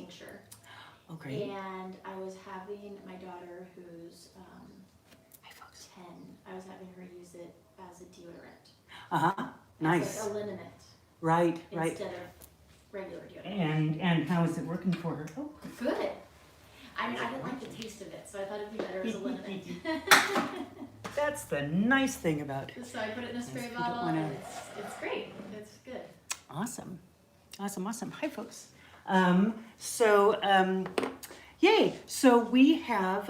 tincture. Okay. And I was having my daughter, who's 10, I was having her use it as a deodorant. Uh-huh. Nice. As like a liniment. Right. Instead of regular deodorant. And how is it working for her? Oh. Good. I mean, I didn't like the taste of it, so I thought it'd be better as a liniment. That's the nice thing about it. So I put it in a spray bottle, and it's great. It's good. Awesome. Hi, folks. Yay. So we have,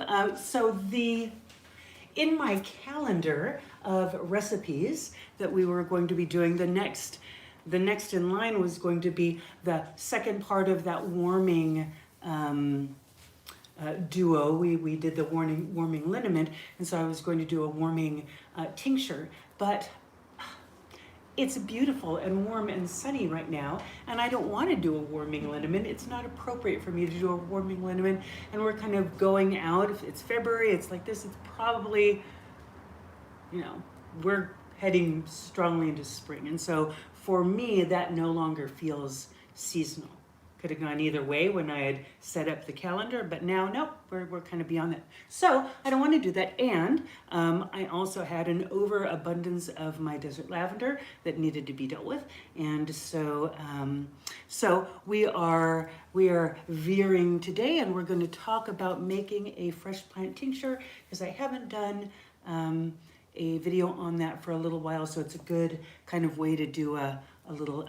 in my calendar of recipes that we were going to be doing, the next in line was going to be the second part of that warming duo. We did the warming liniment, and so I was going to do a warming tincture, but it's beautiful and warm and sunny right now, and I don't want to do a warming liniment. It's not appropriate for me to do a warming liniment, and we're kind of going out. If it's February, it's like this. It's probably, we're heading strongly into spring, and so for me, that no longer feels seasonal. Could have gone either way when I had set up the calendar, but now, nope, we're kind of beyond that. So I don't want to do that. And I also had an overabundance of my desert lavender that needed to be dealt with. And so we are veering today, and we're going to talk about making a fresh plant tincture, because I haven't done a video on that for a little while. So it's a good kind of way to do a little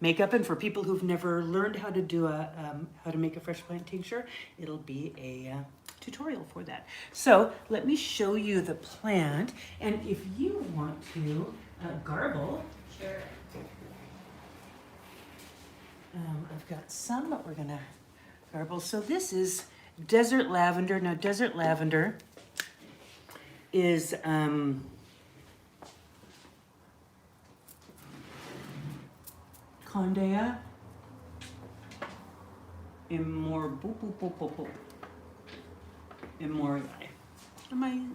makeup, and for people who've never learned how to do how to make a fresh plant tincture, it'll be a tutorial for that. So let me show you the plant, and if you want to garble, Sure. I've got some, but we're gonna garble. So this is desert lavender. Now desert lavender is Condea Emorii.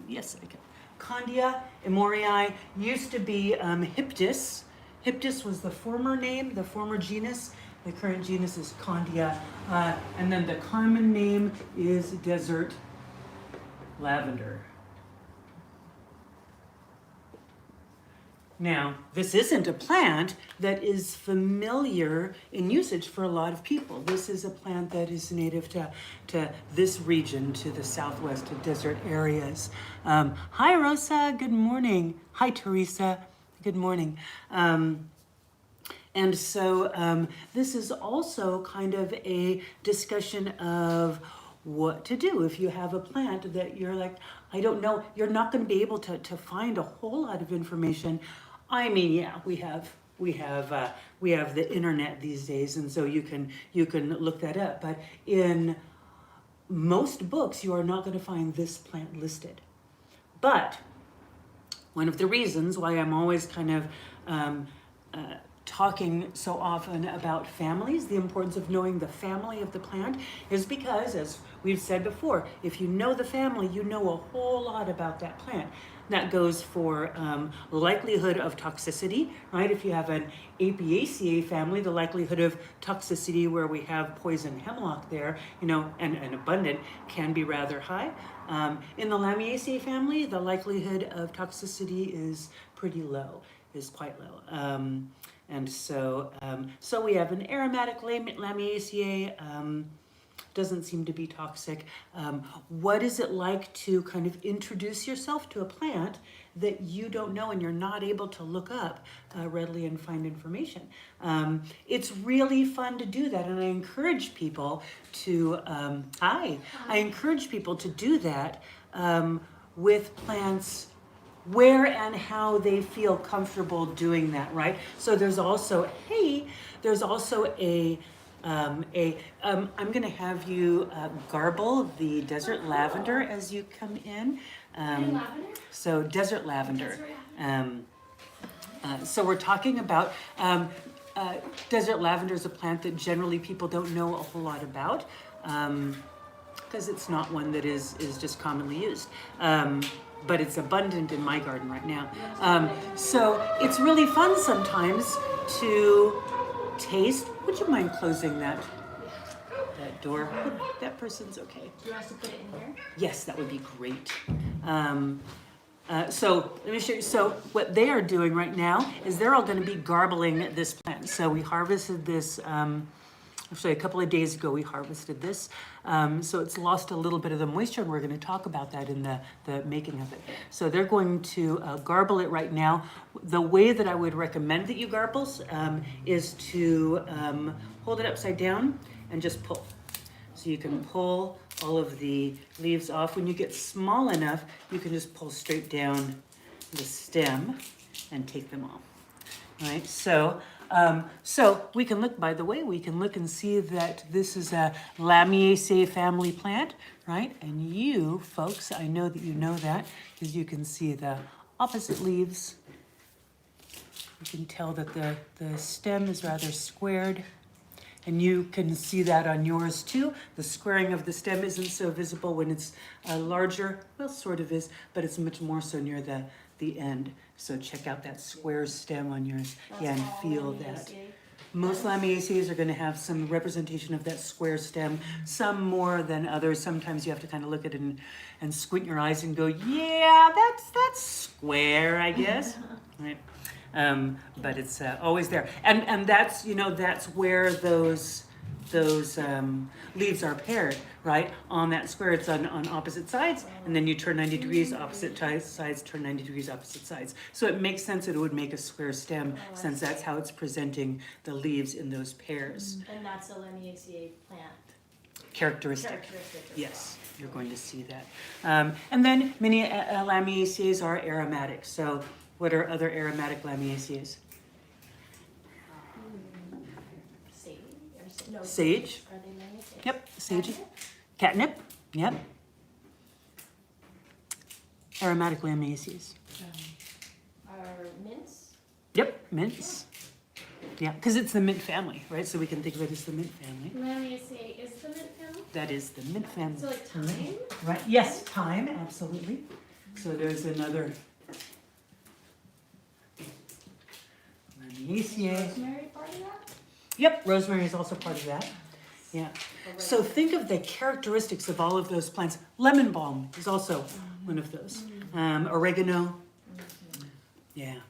Yes, I can. Condea Emorii used to be Hyptis. Hyptis was the former name, the former genus. The current genus is Condea. And then the common name is desert lavender. Now, this isn't a plant that is familiar in usage for a lot of people. This is a plant that is native to this region, to the southwest, to desert areas. Hi, Rosa. Good morning. Hi, Teresa. Good morning. And so this is also kind of a discussion of what to do if you have a plant that you're like, I don't know, you're not going to be able to find a whole lot of information. I mean, yeah, we have the internet these days, and so you can look that up. But in most books, you are not going to find this plant listed. But one of the reasons why I'm always kind of talking so often about families, the importance of knowing the family of the plant, is because, as we've said before, if you know the family, you know a whole lot about that plant. That goes for likelihood of toxicity, right? If you have an Apiaceae family, the likelihood of toxicity where we have poison hemlock there, and abundant, can be rather high. In the Lamiaceae family, the likelihood of toxicity is pretty low, is quite low. And so we have an aromatic Lamiaceae, doesn't seem to be toxic. What is it like to kind of introduce yourself to a plant that you don't know and you're not able to look up readily and find information? It's really fun to do that, and I encourage people to, I encourage people to do that with plants where and how they feel comfortable doing that, right? So there's also I'm going to have you garble the desert lavender as you come in. Lavender? So desert lavender. So we're talking about desert lavender is a plant that generally people don't know a whole lot about because it's not one that is just commonly used. But it's abundant in my garden right now. So it's really fun sometimes to taste. Would you mind closing that door. That person's okay. Do you want us to put it in here? Yes, that would be great. So let me show you. So what they are doing right now is they're all going to be garbling this plant. So we harvested this, actually a couple of days ago we harvested this. So it's lost a little bit of the moisture, and we're going to talk about that in the making of it. So they're going to garble it right now. The way that I would recommend that you garbles is to hold it upside down and just pull. So you can pull all of the leaves off. When you get small enough, you can just pull straight down the stem and take them off. All right, so we can look, by the way, we can look and see that this is a Lamiaceae family plant, right? And you folks, I know that you know that because you can see the opposite leaves. You can tell that the stem is rather squared. And you can see that on yours too. The squaring of the stem isn't so visible when it's larger. Well, sort of is, but it's much more so near the end. So check out that square stem on yours. Yeah, and feel that. Most Lamiaceae are going to have some representation of that square stem, some more than others. Sometimes you have to kind of look at it and squint your eyes and go, yeah, that's square, I guess. Right? But it's always there, and that's that's where those leaves are paired, right? On that square, it's on opposite sides, and then you turn 90 degrees, opposite sides, turn 90 degrees, opposite sides. So it makes sense that it would make a square stem, since that's how it's presenting the leaves in those pairs. And that's a Lamiaceae plant. Characteristic. Yes, you're going to see that. And then many Lamiaceae are aromatic. So what are other aromatic Lamiaceae? Sage? No, Sage. Are they Lamiaceae? Yep, sage. Catnip. Yep. Aromatic Lamiaceae. Are mints? Yep, mints. Yeah, because it's the mint family, right? So we can think of it as the mint family. Lamiaceae is the mint family? That is the mint family. So like thyme? Right, yes, thyme, absolutely. So there's another Lamiaceae. Rosemary part of that? Yep, rosemary is also part of that. Yeah. So think of the characteristics of all of those plants. Lemon balm is also one of those. Oregano. Yeah.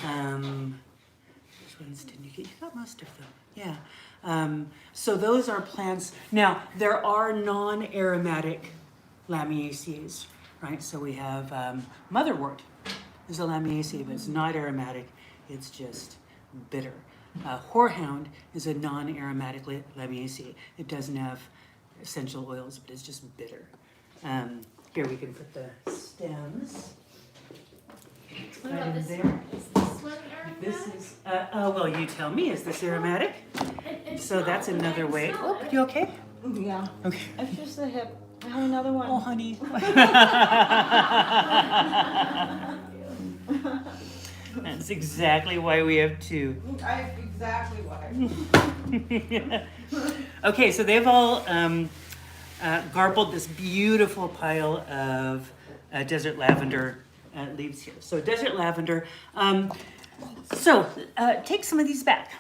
Which ones didn't you get? You got most of them. Yeah. So those are plants. Now, there are non-aromatic Lamiaceae, right? So we have motherwort is a Lamiaceae, but it's not aromatic. It's just bitter. Horehound is a non-aromatic Lamiaceae. It doesn't have essential oils, but it's just bitter. Here we can put the stems. What Right about in this there. one? Is this one aromatic? This is, well, you tell me, is this aromatic? So that's another way. Oh, you okay? Yeah. Okay. It's just the hip. I have another one. Oh, honey. That's exactly why we have two. Exactly why. Okay, so they've all garbled this beautiful pile of desert lavender leaves here. So desert lavender. Take some of these back.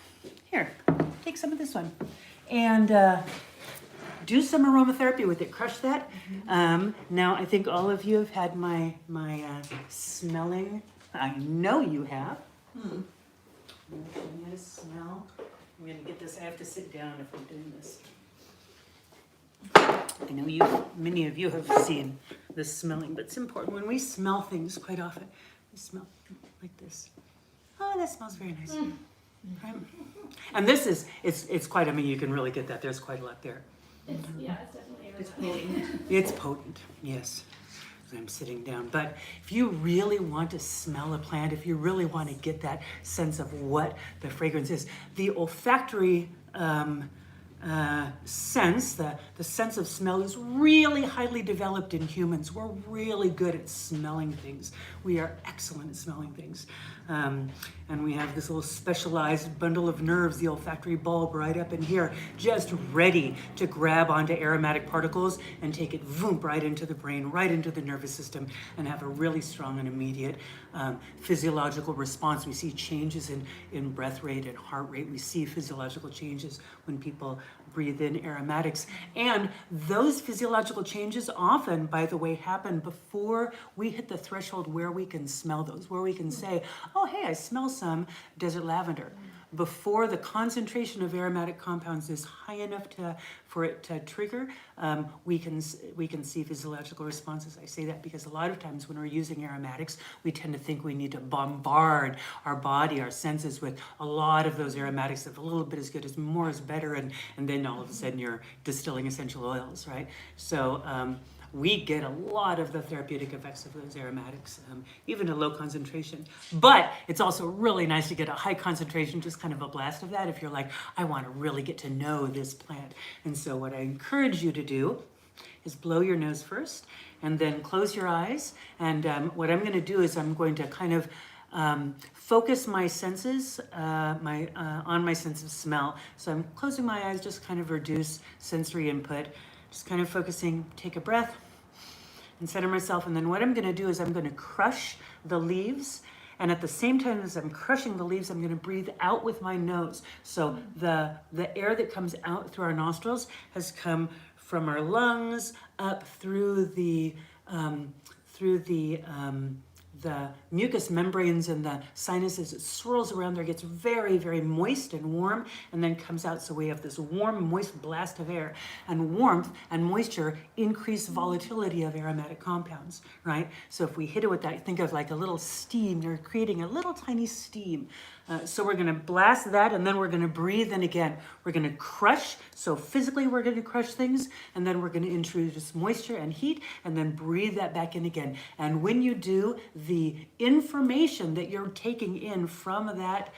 Here, take some of this one. And do some aromatherapy with it. Crush that. Now, I think all of you have had my smelling. I know you have. I'm gonna smell. I'm gonna get this. I have to sit down if I'm doing this. I know many of you have seen this smelling, but it's important. When we smell things, quite often, we smell like this. Oh, that smells very nice. Right? And this is, it's quite, I mean, you can really get that. There's quite a lot there. It's definitely It's potent. It's potent, yes. I'm sitting down. But if you really want to smell a plant, if you really want to get that sense of what the fragrance is, the olfactory sense, the sense of smell is really highly developed in humans. We're really good at smelling things. We are excellent at smelling things. And we have this little specialized bundle of nerves, the olfactory bulb right up in here, just ready to grab onto aromatic particles and take it right into the brain, right into the nervous system, and have a really strong and immediate physiological response. We see changes in breath rate and heart rate. We see physiological changes when people breathe in aromatics. And those physiological changes often, by the way, happen before we hit the threshold where we can smell those, where we can say, oh, hey, I smell some desert lavender. Before the concentration of aromatic compounds is high enough for it to trigger, we can see physiological responses. I say that because a lot of times when we're using aromatics, we tend to think we need to bombard our body, our senses with a lot of those aromatics. If a little bit is good, as more is better, and then all of a sudden you're distilling essential oils, right? So we get a lot of the therapeutic effects of those aromatics, even a low concentration. But it's also really nice to get a high concentration, just kind of a blast of that if you're like, I want to really get to know this plant. And so what I encourage you to do is blow your nose first and then close your eyes. And what I'm going to do is I'm going to kind of focus my senses on my sense of smell. So I'm closing my eyes, just kind of reduce sensory input. Just kind of focusing, take a breath and center myself. And then what I'm going to do is I'm going to crush the leaves. And at the same time as I'm crushing the leaves, I'm going to breathe out with my nose. So the air that comes out through our nostrils has come from our lungs up through the mucous membranes and the sinuses. It swirls around there, gets very, very moist and warm, and then comes out. So we have this warm, moist blast of air. And warmth and moisture increase volatility of aromatic compounds, right? So if we hit it with that, think of like a little steam. You're creating a little tiny steam. So we're going to blast that, and then we're going to breathe in again. We're going to crush. So physically we're going to crush things, and then we're going to introduce moisture and heat, and then breathe that back in again. And when you do, the information that you're taking in from that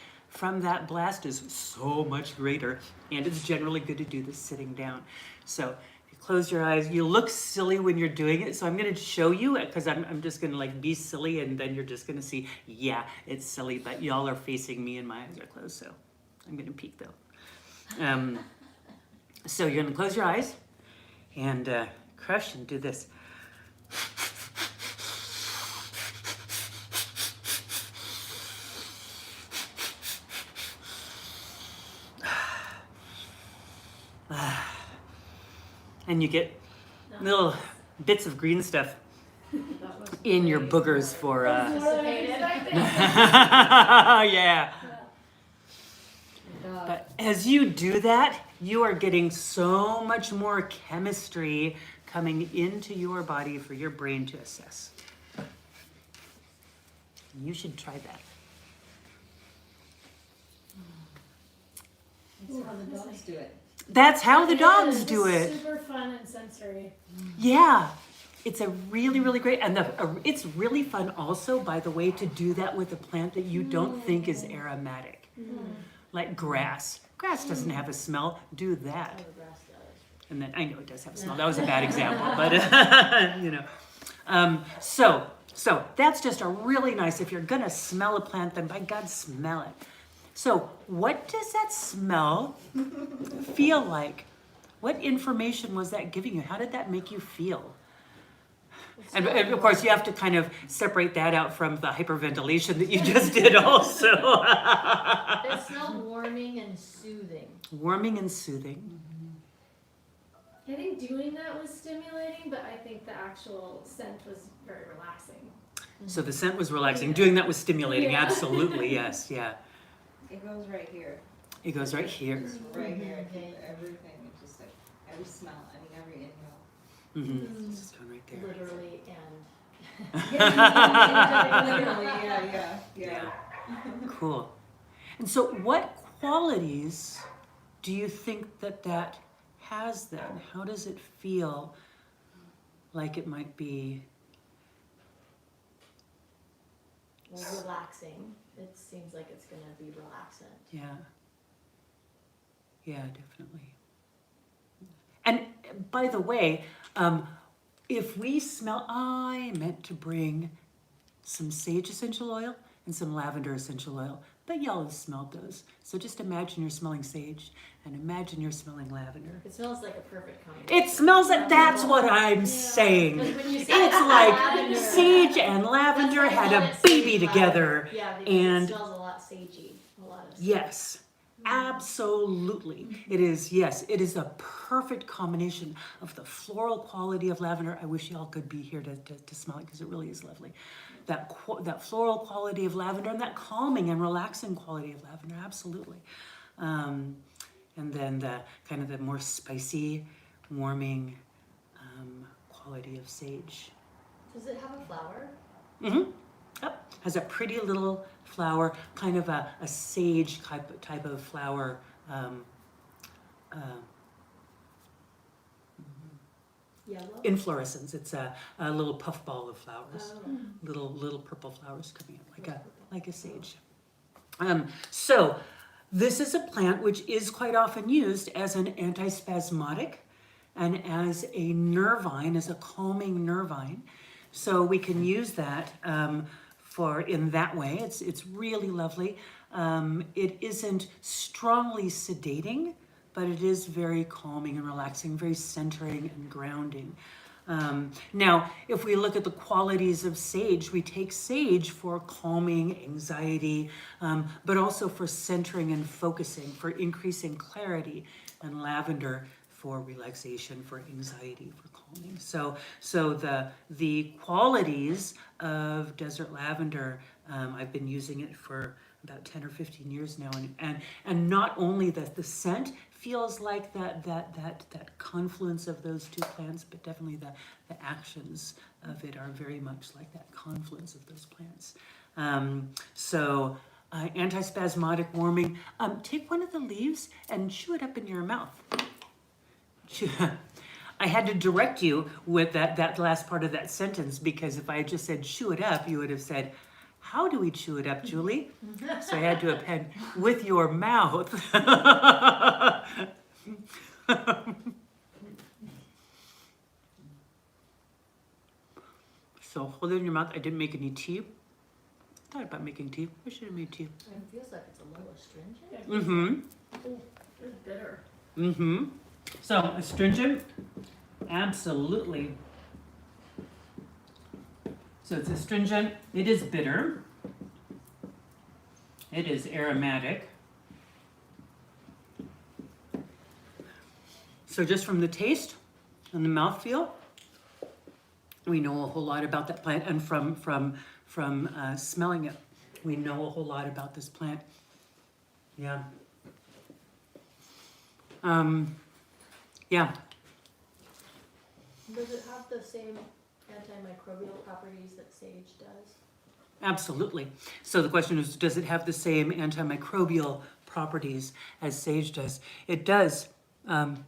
blast is so much greater, and it's generally good to do this sitting down. So close your eyes. You look silly when you're doing it, so I'm going to show you, because I'm just going to like be silly, and then you're just going to see, yeah, it's silly, but y'all are facing me and my eyes are closed, so I'm going to peek though. So you're going to close your eyes and crush and do this. And you get little bits of green stuff in your boogers for yeah. But as you do that, you are getting so much more chemistry coming into your body for your brain to assess. You should try that. That's how the dogs do it. That's how the dogs do it. Super fun and sensory. Yeah, it's a really, really great, and it's really fun also, by the way, to do that with a plant that you don't think is aromatic, like grass. Grass doesn't have a smell. Do that. And then I know it does have a smell. That was a bad example, but you know. So that's just a really nice. If you're gonna smell a plant, then by God, smell it. So what does that smell feel like? What information was that giving you? How did that make you feel? And of course, you have to kind of separate that out from the hyperventilation that you just did also. It smelled warming and soothing. Warming and soothing. I think doing that was stimulating, but I think the actual scent was very relaxing. So the scent was relaxing. Doing that was stimulating. Yeah. Absolutely, yes, yeah. It goes right here. It goes right here. Just right here. I think everything. It's just like every smell. I mean, every inhale. Mm-hmm. It's just going right there. Literally and Literally, yeah. Cool. And so what qualities do you think that has then? How does it feel like it might be? well, relaxing. It seems like it's gonna be relaxant. Yeah. Yeah, definitely. And by the way, if we smell, I meant to bring some sage essential oil and some lavender essential oil, but y'all have smelled those. So just imagine you're smelling sage and imagine you're smelling lavender. It smells like a perfect combination. It smells like, that's what I'm saying. Like when you It's say like lavender, sage and lavender that's why I had call a it baby sage together. lavender. Yeah, because and it smells a lot sagey. A lot of yes. Absolutely. It is, yes, it is a perfect combination of the floral quality of lavender. I wish y'all could be here to smell it because it really is lovely. That floral quality of lavender and that calming and relaxing quality of lavender, absolutely. And then the kind of the more spicy, warming quality of sage. Does it have a flower? Mm-hmm. Yep. Has a pretty little flower, kind of a sage type of flower. Yellow? Inflorescence. It's a little puff ball of flowers. Oh. Little purple flowers coming out like a sage. So this is a plant which is quite often used as an antispasmodic and as a nervine, as a calming nervine. So we can use that for in that way. It's really lovely. It isn't strongly sedating, but it is very calming and relaxing, very centering and grounding. Now, if we look at the qualities of sage, we take sage for calming, anxiety, but also for centering and focusing, for increasing clarity, and lavender for relaxation, for anxiety, for calming. So the qualities of desert lavender, I've been using it for about 10 or 15 years now, and not only that the scent feels like that confluence of those two plants, but definitely the actions of it are very much like that confluence of those plants. Antispasmodic, warming. Take one of the leaves and chew it up in your mouth. I had to direct you with that last part of that sentence, because if I had just said chew it up, you would have said, how do we chew it up, Julie? So I had to append with your mouth. So hold it in your mouth. I didn't make any tea. I thought about making tea. I should have made tea. It feels like it's a little astringent. Mm-hmm. Ooh, it's bitter. Mm-hmm. So astringent, absolutely. So it's astringent. It is bitter. It is aromatic. So just from the taste and the mouthfeel, we know a whole lot about that plant, and from smelling it, we know a whole lot about this plant. Yeah. Yeah. Does it have the same antimicrobial properties that sage does? Absolutely. So the question is, does it have the same antimicrobial properties as sage does? It does. And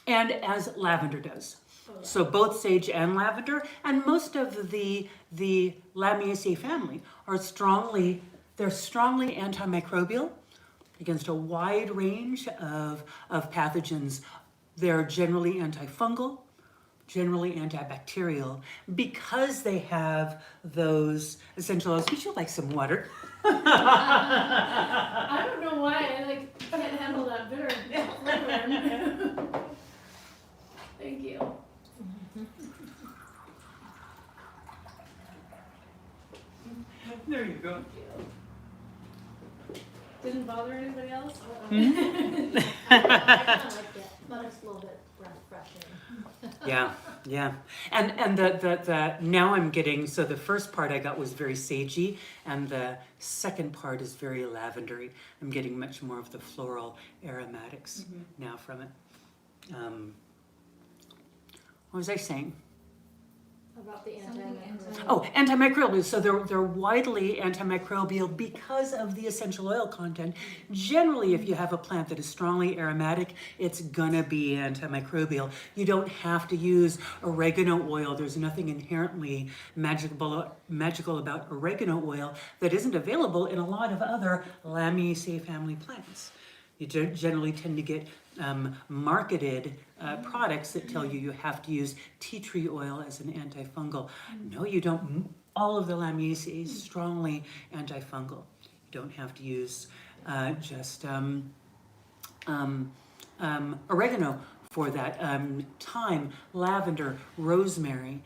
as lavender does. Oh, yeah. So both sage and lavender, and most of the Lamiaceae family are strongly antimicrobial against a wide range of pathogens. They're generally antifungal, generally antibacterial, because they have those essential oils. Would you like some water? I don't know why I can't handle that bitter flavor. Thank you. There you go. Didn't bother anybody else? I kind of like it, but it's a little bit refreshing. Yeah. And the now I'm getting, so the first part I got was very sagey, and the second part is very lavendery. I'm getting much more of the floral aromatics now from it. What was I saying? About the Something antimicrobial. Oh, antimicrobial. So they're widely antimicrobial because of the essential oil content. Generally, if you have a plant that is strongly aromatic, it's gonna be antimicrobial. You don't have to use oregano oil. There's nothing inherently magical about oregano oil that isn't available in a lot of other Lamiaceae family plants. You generally tend to get marketed products that tell you have to use tea tree oil as an antifungal. No, you don't. All of the Lamiaceae is strongly antifungal. You don't have to use just oregano for that. Thyme, lavender, rosemary,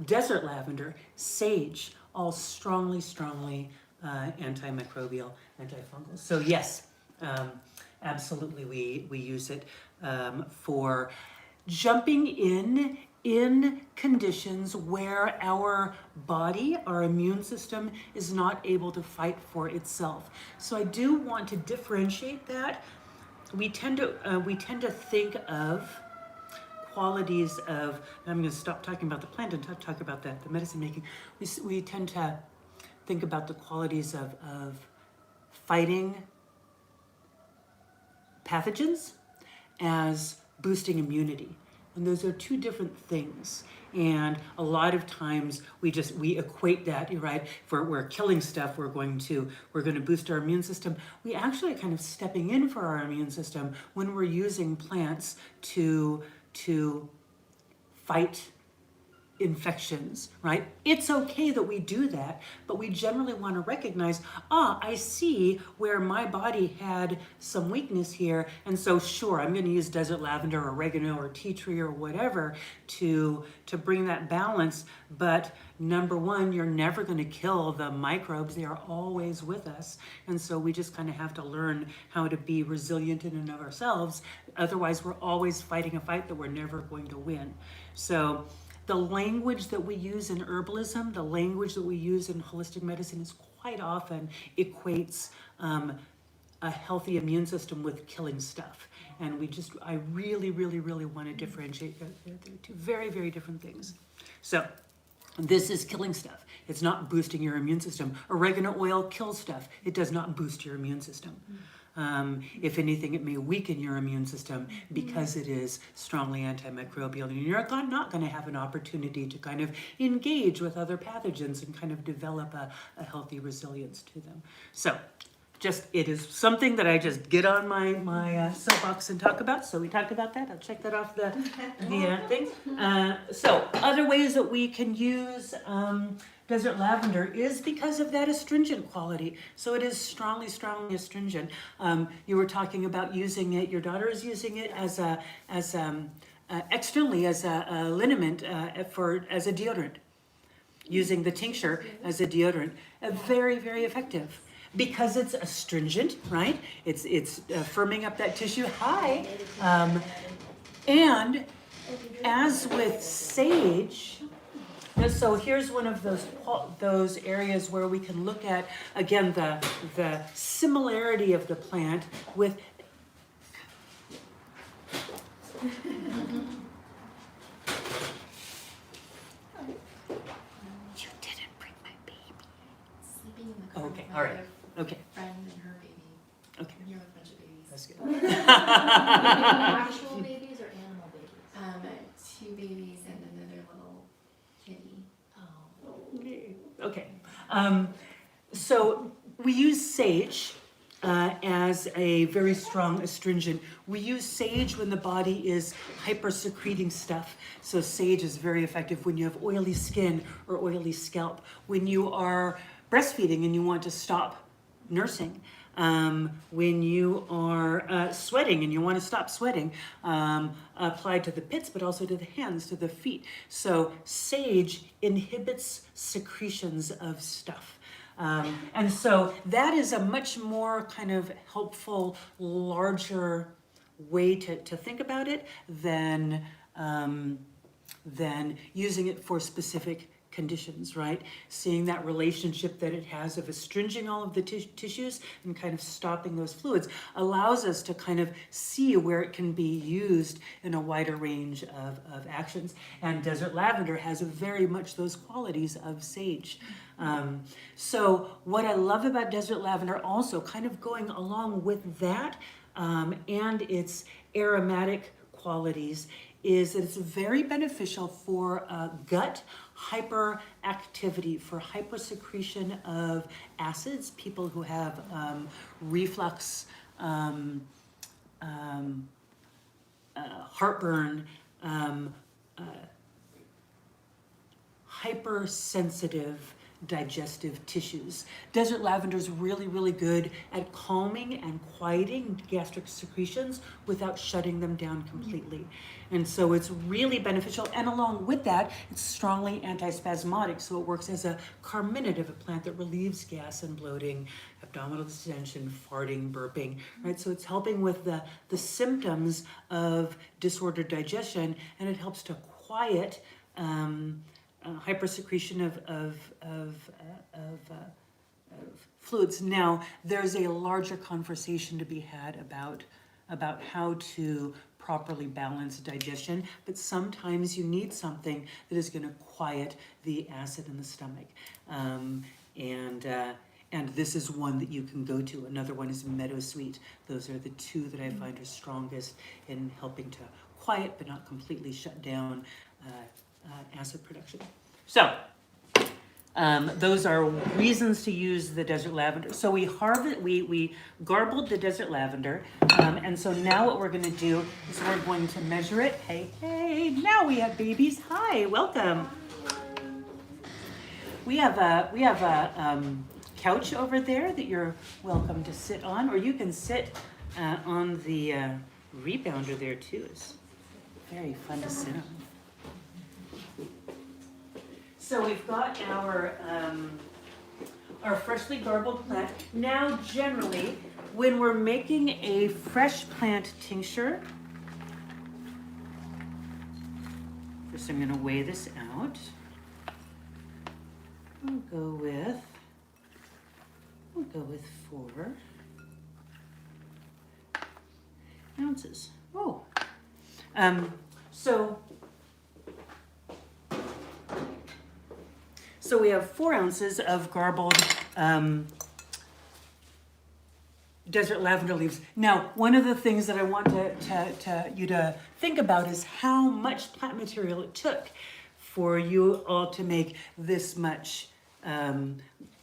desert lavender, sage, all strongly, strongly antimicrobial, antifungal. So yes, absolutely we use it for jumping in conditions where our body, our immune system is not able to fight for itself. So I do want to differentiate that. We tend to think of qualities of, I'm going to stop talking about the plant and talk about the medicine making. We tend to think about the qualities of fighting pathogens as boosting immunity. And those are two different things. And a lot of times we equate that, right? If we're killing stuff, we're going to boost our immune system. We actually are kind of stepping in for our immune system when we're using plants to fight infections, right? It's okay that we do that, but we generally want to recognize, I see where my body had some weakness here, and so sure, I'm going to use desert lavender or oregano or tea tree or whatever to bring that balance, but number one, you're never going to kill the microbes. They are always with us, and so we just kind of have to learn how to be resilient in and of ourselves. Otherwise, we're always fighting a fight that we're never going to win. So the language that we use in herbalism, the language that we use in holistic medicine is quite often equates a healthy immune system with killing stuff. And I really, really, really want to differentiate that. They're two very, very different things. So this is killing stuff. It's not boosting your immune system. Oregano oil kills stuff. It does not boost your immune system. If anything, it may weaken your immune system because it is strongly antimicrobial, and you're not going to have an opportunity to kind of engage with other pathogens and kind of develop a healthy resilience to them. So it is something that I just get on my soapbox and talk about. So we talked about that. I'll check that off the thing. So other ways that we can use desert lavender is because of that astringent quality. So it is strongly, strongly astringent. You were talking about using it. Your daughter is using it externally as a liniment as a deodorant, using the tincture as a deodorant. Very, very effective. Because it's astringent, right? It's firming up that tissue. Hi. And as with sage, so here's one of those areas where we can look at, again, the similarity of the plant with You didn't bring my baby. Sleeping in the car. Okay, with all my right. other Okay. friend and her baby. Okay. I'm here with a bunch of babies. That's good. Actual babies or animal babies? 2 babies and another little kitty. Oh. Okay. So we use sage as a very strong astringent. We use sage when the body is hypersecreting stuff. So sage is very effective when you have oily skin or oily scalp. When you are breastfeeding and you want to stop nursing. When you are sweating and you want to stop sweating, applied to the pits, but also to the hands, to the feet. So sage inhibits secretions of stuff. And so that is a much more kind of helpful, larger way to think about it than using it for specific conditions, right? Seeing that relationship that it has of astringing all of the tissues and kind of stopping those fluids allows us to kind of see where it can be used in a wider range of actions. And desert lavender has very much those qualities of sage. So what I love about desert lavender also, kind of going along with that and its aromatic qualities, is that it's very beneficial for gut hyperactivity, for hypersecretion of acids, people who have reflux, heartburn, hypersensitive digestive tissues. Desert lavender is really, really good at calming and quieting gastric secretions without shutting them down completely. And so it's really beneficial. And along with that, it's strongly antispasmodic. So it works as a carminative, a plant that relieves gas and bloating, abdominal distension, farting, burping, right? So it's helping with the symptoms of disordered digestion, and it helps to quiet hypersecretion of fluids. Now, there's a larger conversation to be had about how to properly balance digestion, but sometimes you need something that is going to quiet the acid in the stomach. And this is one that you can go to. Another one is meadowsweet. Those are the two that I find are strongest in helping to quiet but not completely shut down acid production. So those are reasons to use the desert lavender. So we garbled the desert lavender, and so now what we're going to do is we're going to measure it. Hey, now we have babies. Hi, welcome. We have a couch over there that you're welcome to sit on, or you can sit on the rebounder there too. It's very fun to sit on. So we've got our freshly garbled plant. Now, generally, when we're making a fresh plant tincture, first I'm going to weigh this out. We'll go with 4 ounces. Oh, So we have 4 ounces of garbled desert lavender leaves. Now, one of the things that I want you to think about is how much plant material it took for you all to make this much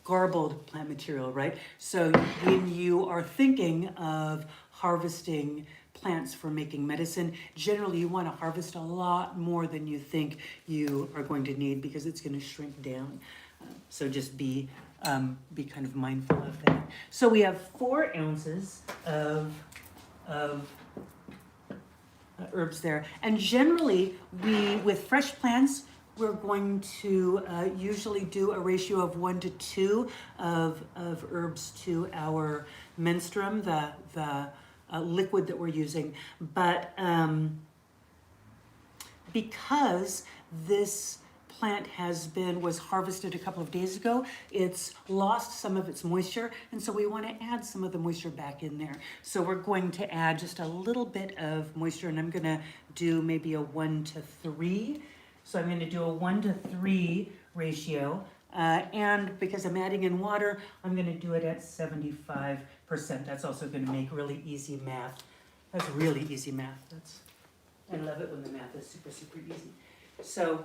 garbled plant material, right? So when you are thinking of harvesting plants for making medicine, generally you want to harvest a lot more than you think you are going to need because it's going to shrink down. So just be kind of mindful of that. So we have 4 ounces of herbs there, and generally with fresh plants we're going to usually do a ratio of 1 to 2 of herbs to our menstruum, the liquid that we're using. But because this plant was harvested a couple of days ago, it's lost some of its moisture, and so we want to add some of the moisture back in there. So we're going to add just a little bit of moisture, and I'm going to do maybe a 1 to 3. So I'm going to do a 1 to 3 ratio, and because I'm adding in water, I'm going to do it at 75%. That's also going to make really easy math. That's really easy math. I love it when the math is super, super easy. So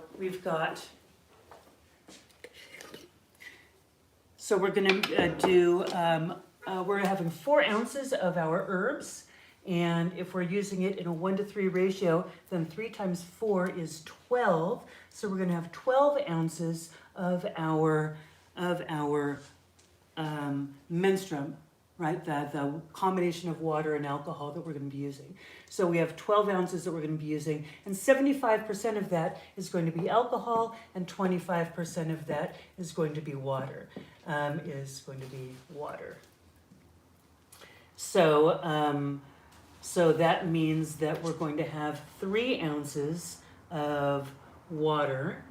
we're going to do, we're having 4 ounces of our herbs. And if we're using it in a 1 to 3 ratio, then 3 times 4 is 12. So we're going to have 12 ounces of our menstruum, right? The combination of water and alcohol that we're going to be using. So we have 12 ounces that we're going to be using, and 75% of that is going to be alcohol, and 25% of that is going to be water. So that means that we're going to have 3 ounces of water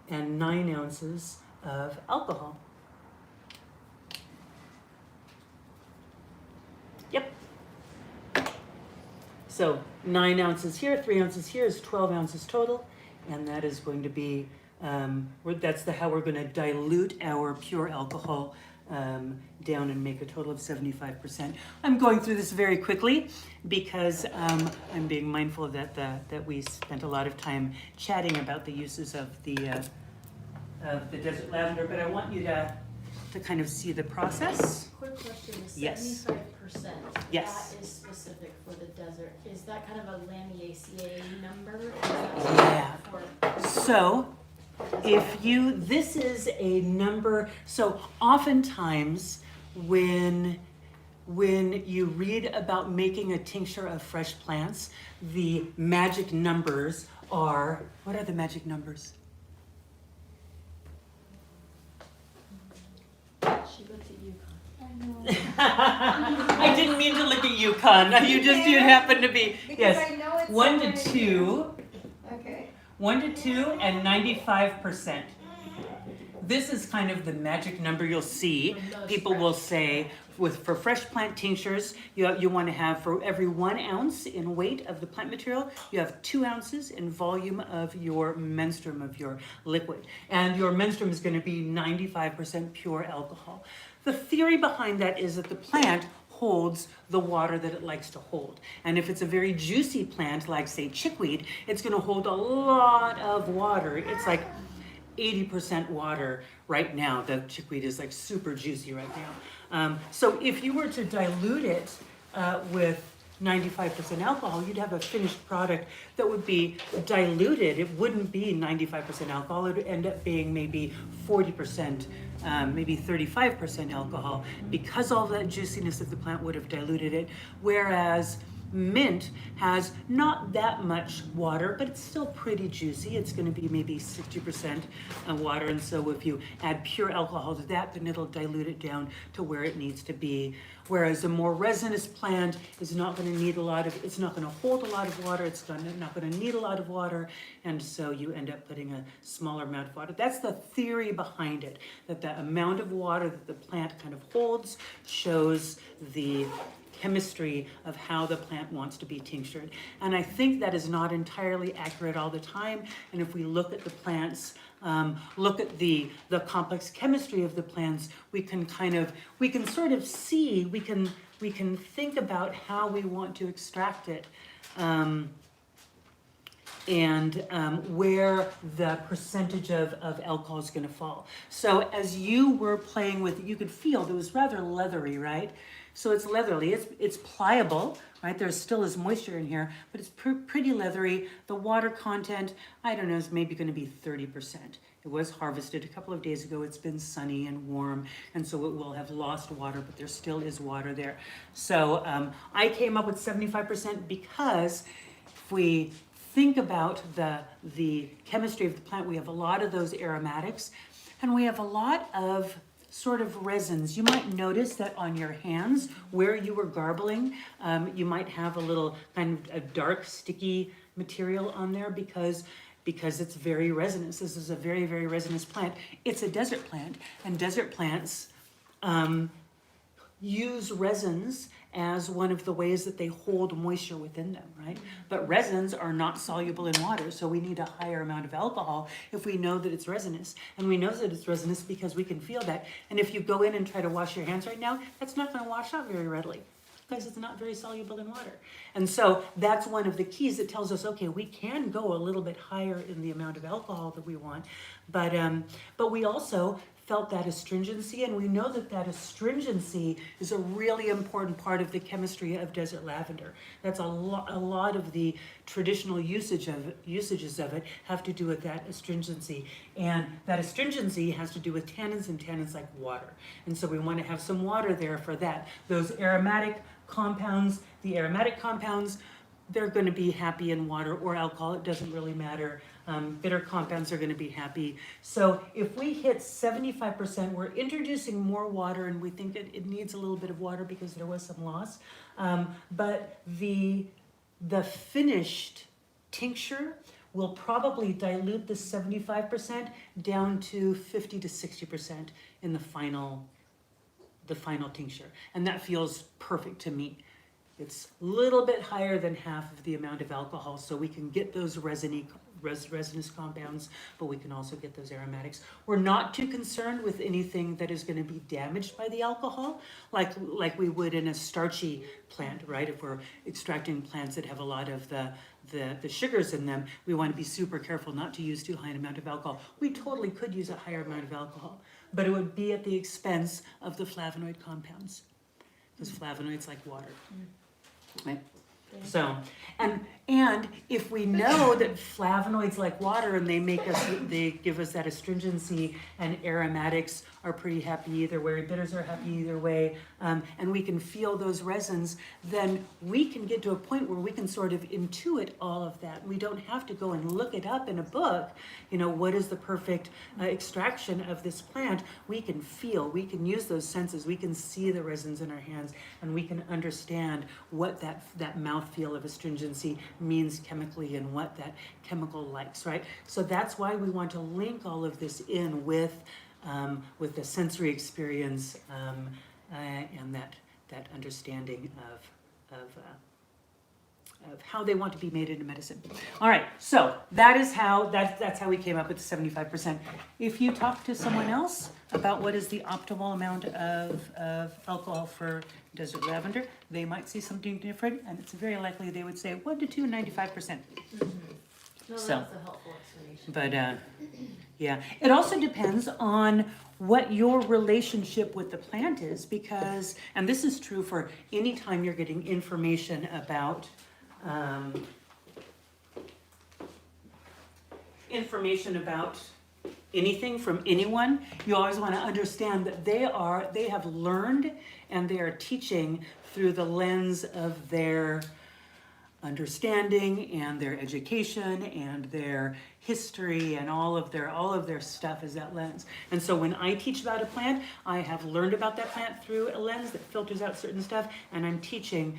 and 9 ounces of alcohol. Yep. So 9 ounces here, 3 ounces here is 12 ounces total, and that is going to be, that's how we're going to dilute our pure alcohol down and make a total of 75%. I'm going through this very quickly because I'm being mindful that we spent a lot of time chatting about the uses of the desert lavender, but I want you to kind of see the process. Quick question, the Yes. 75%, Yes. that is specific for the desert. Is that kind of a Lamiaceae number? Or is Yeah. that for- So This is a number, so oftentimes when you read about making a tincture of fresh plants, the magic numbers are, what are the magic numbers? She looked at you. I didn't mean to look at you, Con. You happen to be, Because yes. I know it's 1 to somewhere 2. Okay. 1 to 2 and 95%. This is kind of the magic number you'll see. People will say, for fresh plant tinctures, you want to have, for every 1 ounce in weight of the plant material, you have 2 ounces in volume of your menstruum, of your liquid. And your menstruum is going to be 95% pure alcohol. The theory behind that is that the plant holds the water that it likes to hold. And if it's a very juicy plant, like say chickweed, it's going to hold a lot of water. It's like 80% water right now. The chickweed is like super juicy right now. So if you were to dilute it with 95% alcohol, you'd have a finished product that would be diluted. It wouldn't be 95% alcohol. It would end up being maybe 40%, maybe 35% alcohol, because all that juiciness of the plant would have diluted it. Whereas mint has not that much water, but it's still pretty juicy. It's going to be maybe 60% water, and so if you add pure alcohol to that, then it'll dilute it down to where it needs to be. Whereas a more resinous plant is not going to need it's not going to hold a lot of water, it's not going to need a lot of water, and so you end up putting a smaller amount of water. That's the theory behind it, that the amount of water that the plant kind of holds shows the chemistry of how the plant wants to be tinctured. And I think that is not entirely accurate all the time. And if we look at the plants, look at the complex chemistry of the plants, we can sort of see, we can think about how we want to extract it. And where the percentage of alcohol is going to fall. So as you were playing with it, you could feel it was rather leathery, right? So it's leathery, it's pliable, right? There still is moisture in here, but it's pretty leathery. The water content, I don't know, is maybe going to be 30%. It was harvested a couple of days ago. It's been sunny and warm, and so it will have lost water, but there still is water there. So I came up with 75% because if we think about the chemistry of the plant, we have a lot of those aromatics, and we have a lot of sort of resins. You might notice that on your hands where you were garbling, you might have a little kind of a dark sticky material on there because it's very resinous. This is a very, very resinous plant. It's a desert plant, and desert plants use resins as one of the ways that they hold moisture within them, right? But resins are not soluble in water, so we need a higher amount of alcohol if we know that it's resinous. And we know that it's resinous because we can feel that. And if you go in and try to wash your hands right now, that's not going to wash out very readily because it's not very soluble in water. And so that's one of the keys that tells us, okay, we can go a little bit higher in the amount of alcohol that we want, but we also felt that astringency, and we know that that astringency is a really important part of the chemistry of desert lavender. That's a lot of the traditional usages of it have to do with that astringency, and that astringency has to do with tannins, and tannins like water, and so we want to have some water there for that. Those aromatic compounds, they're going to be happy in water or alcohol. It doesn't really matter. Bitter compounds are going to be happy. So if we hit 75%, we're introducing more water, and we think it needs a little bit of water because there was some loss. But the finished tincture will probably dilute the 75% down to 50 to 60% in the final tincture. And that feels perfect to me. It's a little bit higher than half of the amount of alcohol, so we can get those resinous compounds, but we can also get those aromatics. We're not too concerned with anything that is going to be damaged by the alcohol, like we would in a starchy plant, right? If we're extracting plants that have a lot of the sugars in them, we want to be super careful not to use too high an amount of alcohol. We totally could use a higher amount of alcohol, but it would be at the expense of the flavonoid compounds, because flavonoids like water. Right? So, and if we know that flavonoids like water and they give us that astringency, and aromatics are pretty happy either way, bitters are happy either way, and we can feel those resins, then we can get to a point where we can sort of intuit all of that. We don't have to go and look it up in a book, what is the perfect extraction of this plant. We can feel, we can use those senses, we can see the resins in our hands, and we can understand what that mouthfeel of astringency means chemically and what that chemical likes, right? So that's why we want to link all of this in with the sensory experience and that understanding of how they want to be made into medicine. All right, so that's how we came up with the 75%. If you talk to someone else about what is the optimal amount of alcohol for desert lavender, they might see something different, and it's very likely they would say 1 to 2, 95%. No, So, that's a helpful explanation. But yeah, it also depends on what your relationship with the plant is, because, and this is true for any time you're getting information about anything from anyone, you always want to understand that they have learned and they are teaching through the lens of their understanding and their education and their history, and all of their stuff is that lens. And so when I teach about a plant, I have learned about that plant through a lens that filters out certain stuff, and I'm teaching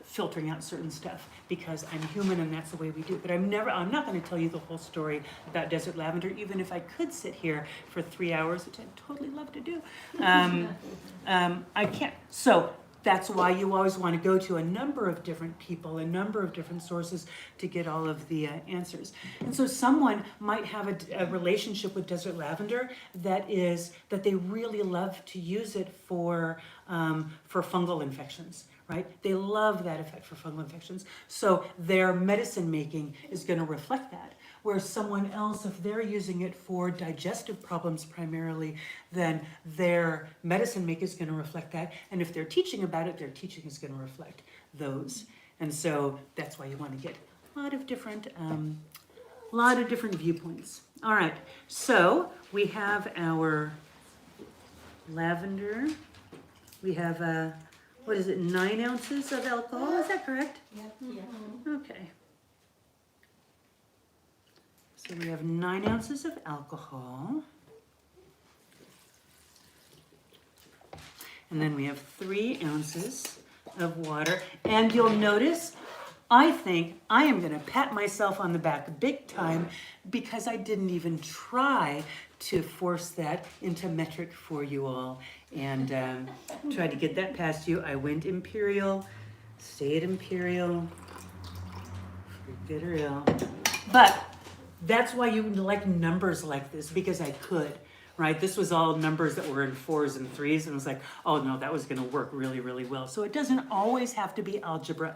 filtering out certain stuff because I'm human and that's the way we do. But I'm not going to tell you the whole story about desert lavender, even if I could sit here for 3 hours, which I'd totally love to do. I can't. So that's why you always want to go to a number of different people, a number of different sources to get all of the answers. And so someone might have a relationship with desert lavender that they really love to use it for fungal infections. Right? They love that effect for fungal infections. So their medicine making is going to reflect that. Whereas someone else, if they're using it for digestive problems primarily, then their medicine making is going to reflect that. And if they're teaching about it, their teaching is going to reflect those. And so that's why you want to get a lot of different viewpoints. All right. So we have our lavender. We have what is it, 9 ounces of alcohol? Is that correct? Yep. Yeah. Okay. So we have 9 ounces of alcohol. And then we have 3 ounces of water. And you'll notice, I think I am going to pat myself on the back big time because I didn't even try to force that into metric for you all and try to get that past you. I went imperial, stayed imperial, for good or ill. But that's why you like numbers like this, because I could, right? This was all numbers that were in 4s and 3s, and I was like, oh no, that was going to work really, really well. So it doesn't always have to be algebra.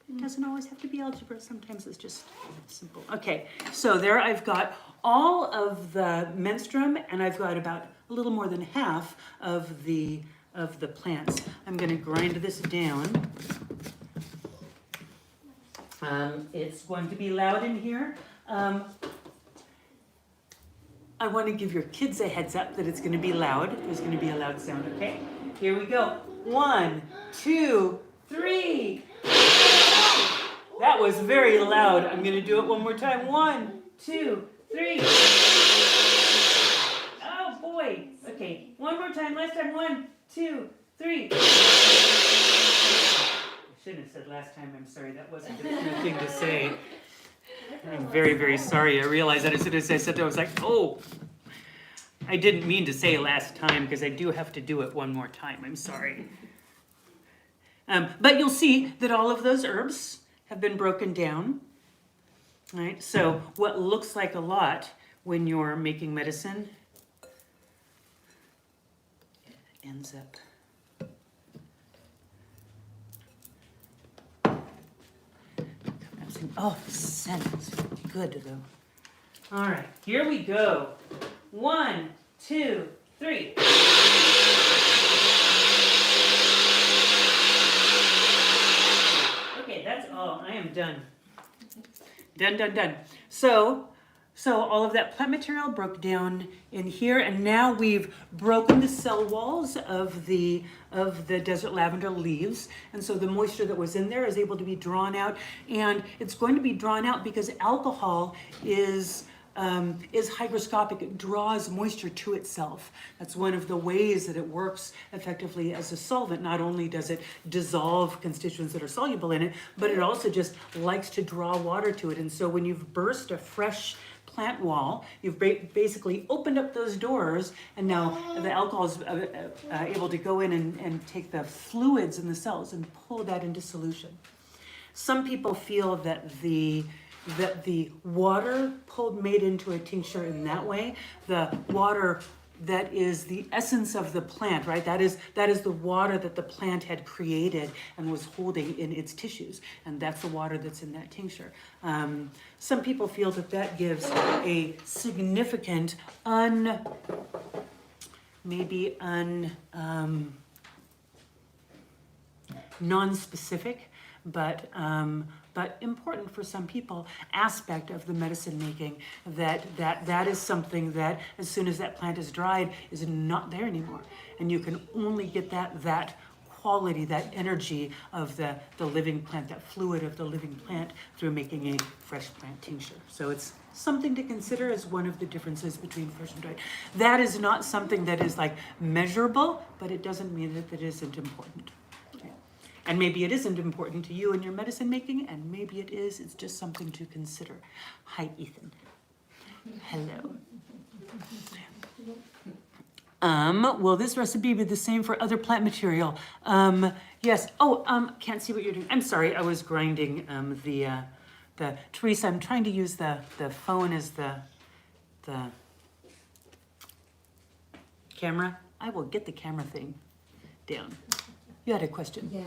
It doesn't always have to be algebra. Sometimes it's just simple. Okay, so there I've got all of the menstruum, and I've got about a little more than half of the plants. I'm going to grind this down. It's going to be loud in here. I want to give your kids a heads up that it's going to be loud. There's going to be a loud sound, okay? Here we go. 1, 2, 3. That was very loud. I'm going to do it one more time. 1, 2, 3. Oh boy. Okay, one more time. Last time. 1, 2, 3. I shouldn't have said last time. I'm sorry. That wasn't the true thing to say. I'm very, very sorry. I realized that as soon as I said that, I was like, oh, I didn't mean to say last time because I do have to do it one more time. I'm sorry. But you'll see that all of those herbs have been broken down. Right? So what looks like a lot when you're making medicine ends up oh, the scent is good though. All right, here we go. 1, 2, 3. Okay, Oh, I am done. Done. So all of that plant material broke down in here, and now we've broken the cell walls of the desert lavender leaves, and so the moisture that was in there is able to be drawn out, and it's going to be drawn out because alcohol is hygroscopic. It draws moisture to itself. That's one of the ways that it works effectively as a solvent. Not only does it dissolve constituents that are soluble in it, but it also just likes to draw water to it. And so when you've burst a fresh plant wall, you've basically opened up those doors, and now the alcohol is able to go in and take the fluids in the cells and pull that into solution. Some people feel that the water made into a tincture in that way, the water that is the essence of the plant, right? That is the water that the plant had created and was holding in its tissues, and that's the water that's in that tincture. Some people feel that gives a significant non-specific, but important for some people aspect of the medicine making, that is something that as soon as that plant is dried is not there anymore, and you can only get that quality, that energy of the living plant, that fluid of the living plant, through making a fresh plant tincture. So it's something to consider as one of the differences between fresh and dried. That is not something that is like measurable, but it doesn't mean that it isn't important. And maybe it isn't important to you in your medicine making, and maybe it is. It's just something to consider. Hi, Ethan. Hello. Will this recipe be the same for other plant material? Yes. Oh, can't see what you're doing. I'm sorry. I was grinding the Teresa. I'm trying to use the phone as the camera. I will get the camera thing down. You had a question. Yeah,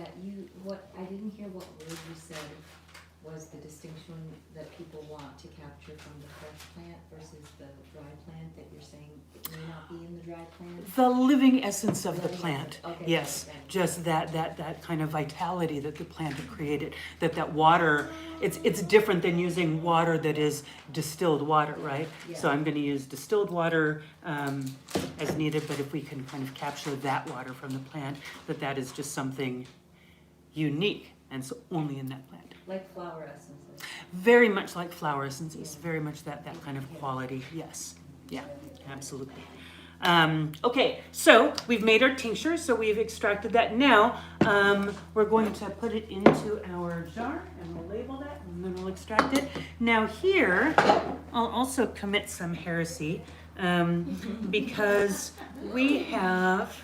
I didn't hear what word you said was the distinction that people want to capture from the fresh plant versus the dry plant, that you're saying it may not be in the dry plant? The living essence of the plant. Okay, Yes, okay. just that kind of vitality that the plant had created. That water, it's different than using water that is distilled water, right? Yeah. So I'm going to use distilled water as needed, but if we can kind of capture that water from the plant, that is just something unique, and so only in that plant. Like flower essences. Very much like flower essences, very much that kind of quality, yes. Yeah, absolutely. Okay, so we've made our tincture, so we've extracted that. Now, we're going to put it into our jar, and we'll label that, and then we'll extract it. Now here, I'll also commit some heresy, because we have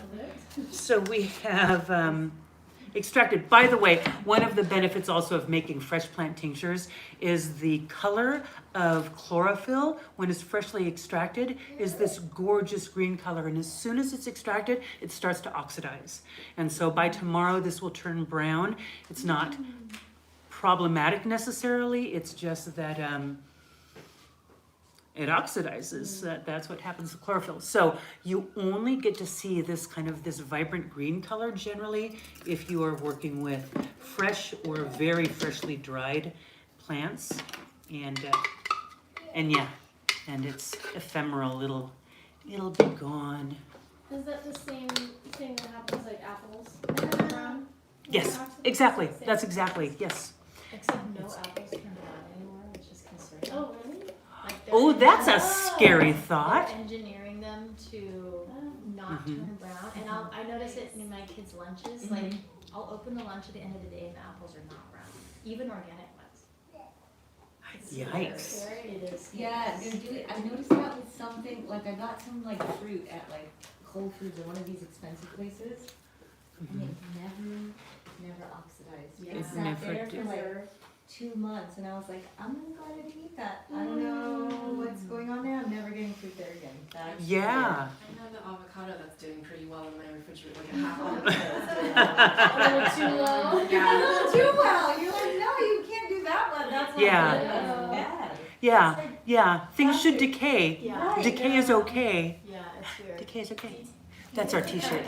extracted. By the way, one of the benefits also of making fresh plant tinctures is the color of chlorophyll when it's freshly extracted is this gorgeous green color, and as soon as it's extracted, it starts to oxidize. And so by tomorrow, this will turn brown. It's not problematic necessarily, it's just that it oxidizes. That's what happens to chlorophyll. So you only get to see this vibrant green color generally if you are working with fresh or very freshly dried plants, and it's ephemeral. It'll be gone. Is that the same thing that happens like apples? Brown? Yes, exactly. That's exactly, yes. Except no apples turn brown anymore, which is concerning. Oh, really? Like Oh, that's a they're scary thought. engineering them to not Mhm. turn brown, and I notice it in my kids' lunches. Like I'll open the lunch at the end of the day, and the apples are not brown, even organic ones. It's Yikes. scary. It is. Yeah, I noticed that with something, like I got some fruit at Whole Foods or one of these expensive places, and it never oxidized. Yeah. It sat Never there did. for 2 months, and I was like, I'm gonna go ahead and eat that. I don't know what's going on there. I'm never getting fruit there again. That's Yeah. I have the avocado that's doing pretty well in my refrigerator, like a half A little too low. Yeah. too well. You're like, no, you can't do that one. That's not Yeah. good. That's bad. Yeah. Things should decay. Yeah. Right. Decay is okay. Yeah, it's weird. Decay is okay. That's our t-shirt.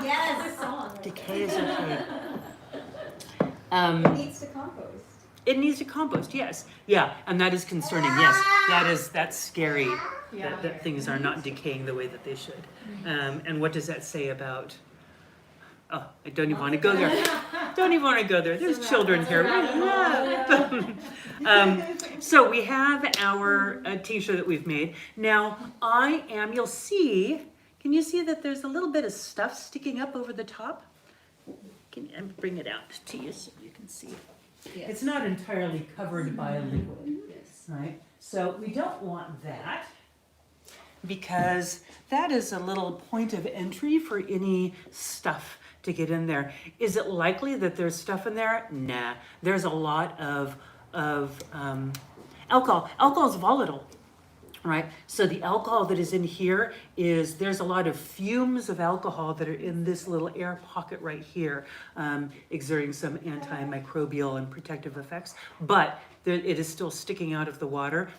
Yes. Decay is okay. It needs to compost. It needs to compost, yes. Yeah, and that is concerning, yes. That's scary that things are not decaying the way that they should. And what does that say about, oh, I don't even want to go there. Don't even want to go there. There's children here. So we have our tincture that we've made. Now you'll see, can you see that there's a little bit of stuff sticking up over the top? Can I bring it out to you so you can see? Yes. It's not entirely covered by a liquid, Yes. right? So we don't want that because that is a little point of entry for any stuff to get in there. Is it likely that there's stuff in there? Nah, there's a lot of alcohol. Alcohol is volatile, right? So the alcohol that is in here there's a lot of fumes of alcohol that are in this little air pocket right here, exerting some antimicrobial and protective effects, but it is still sticking out of the water.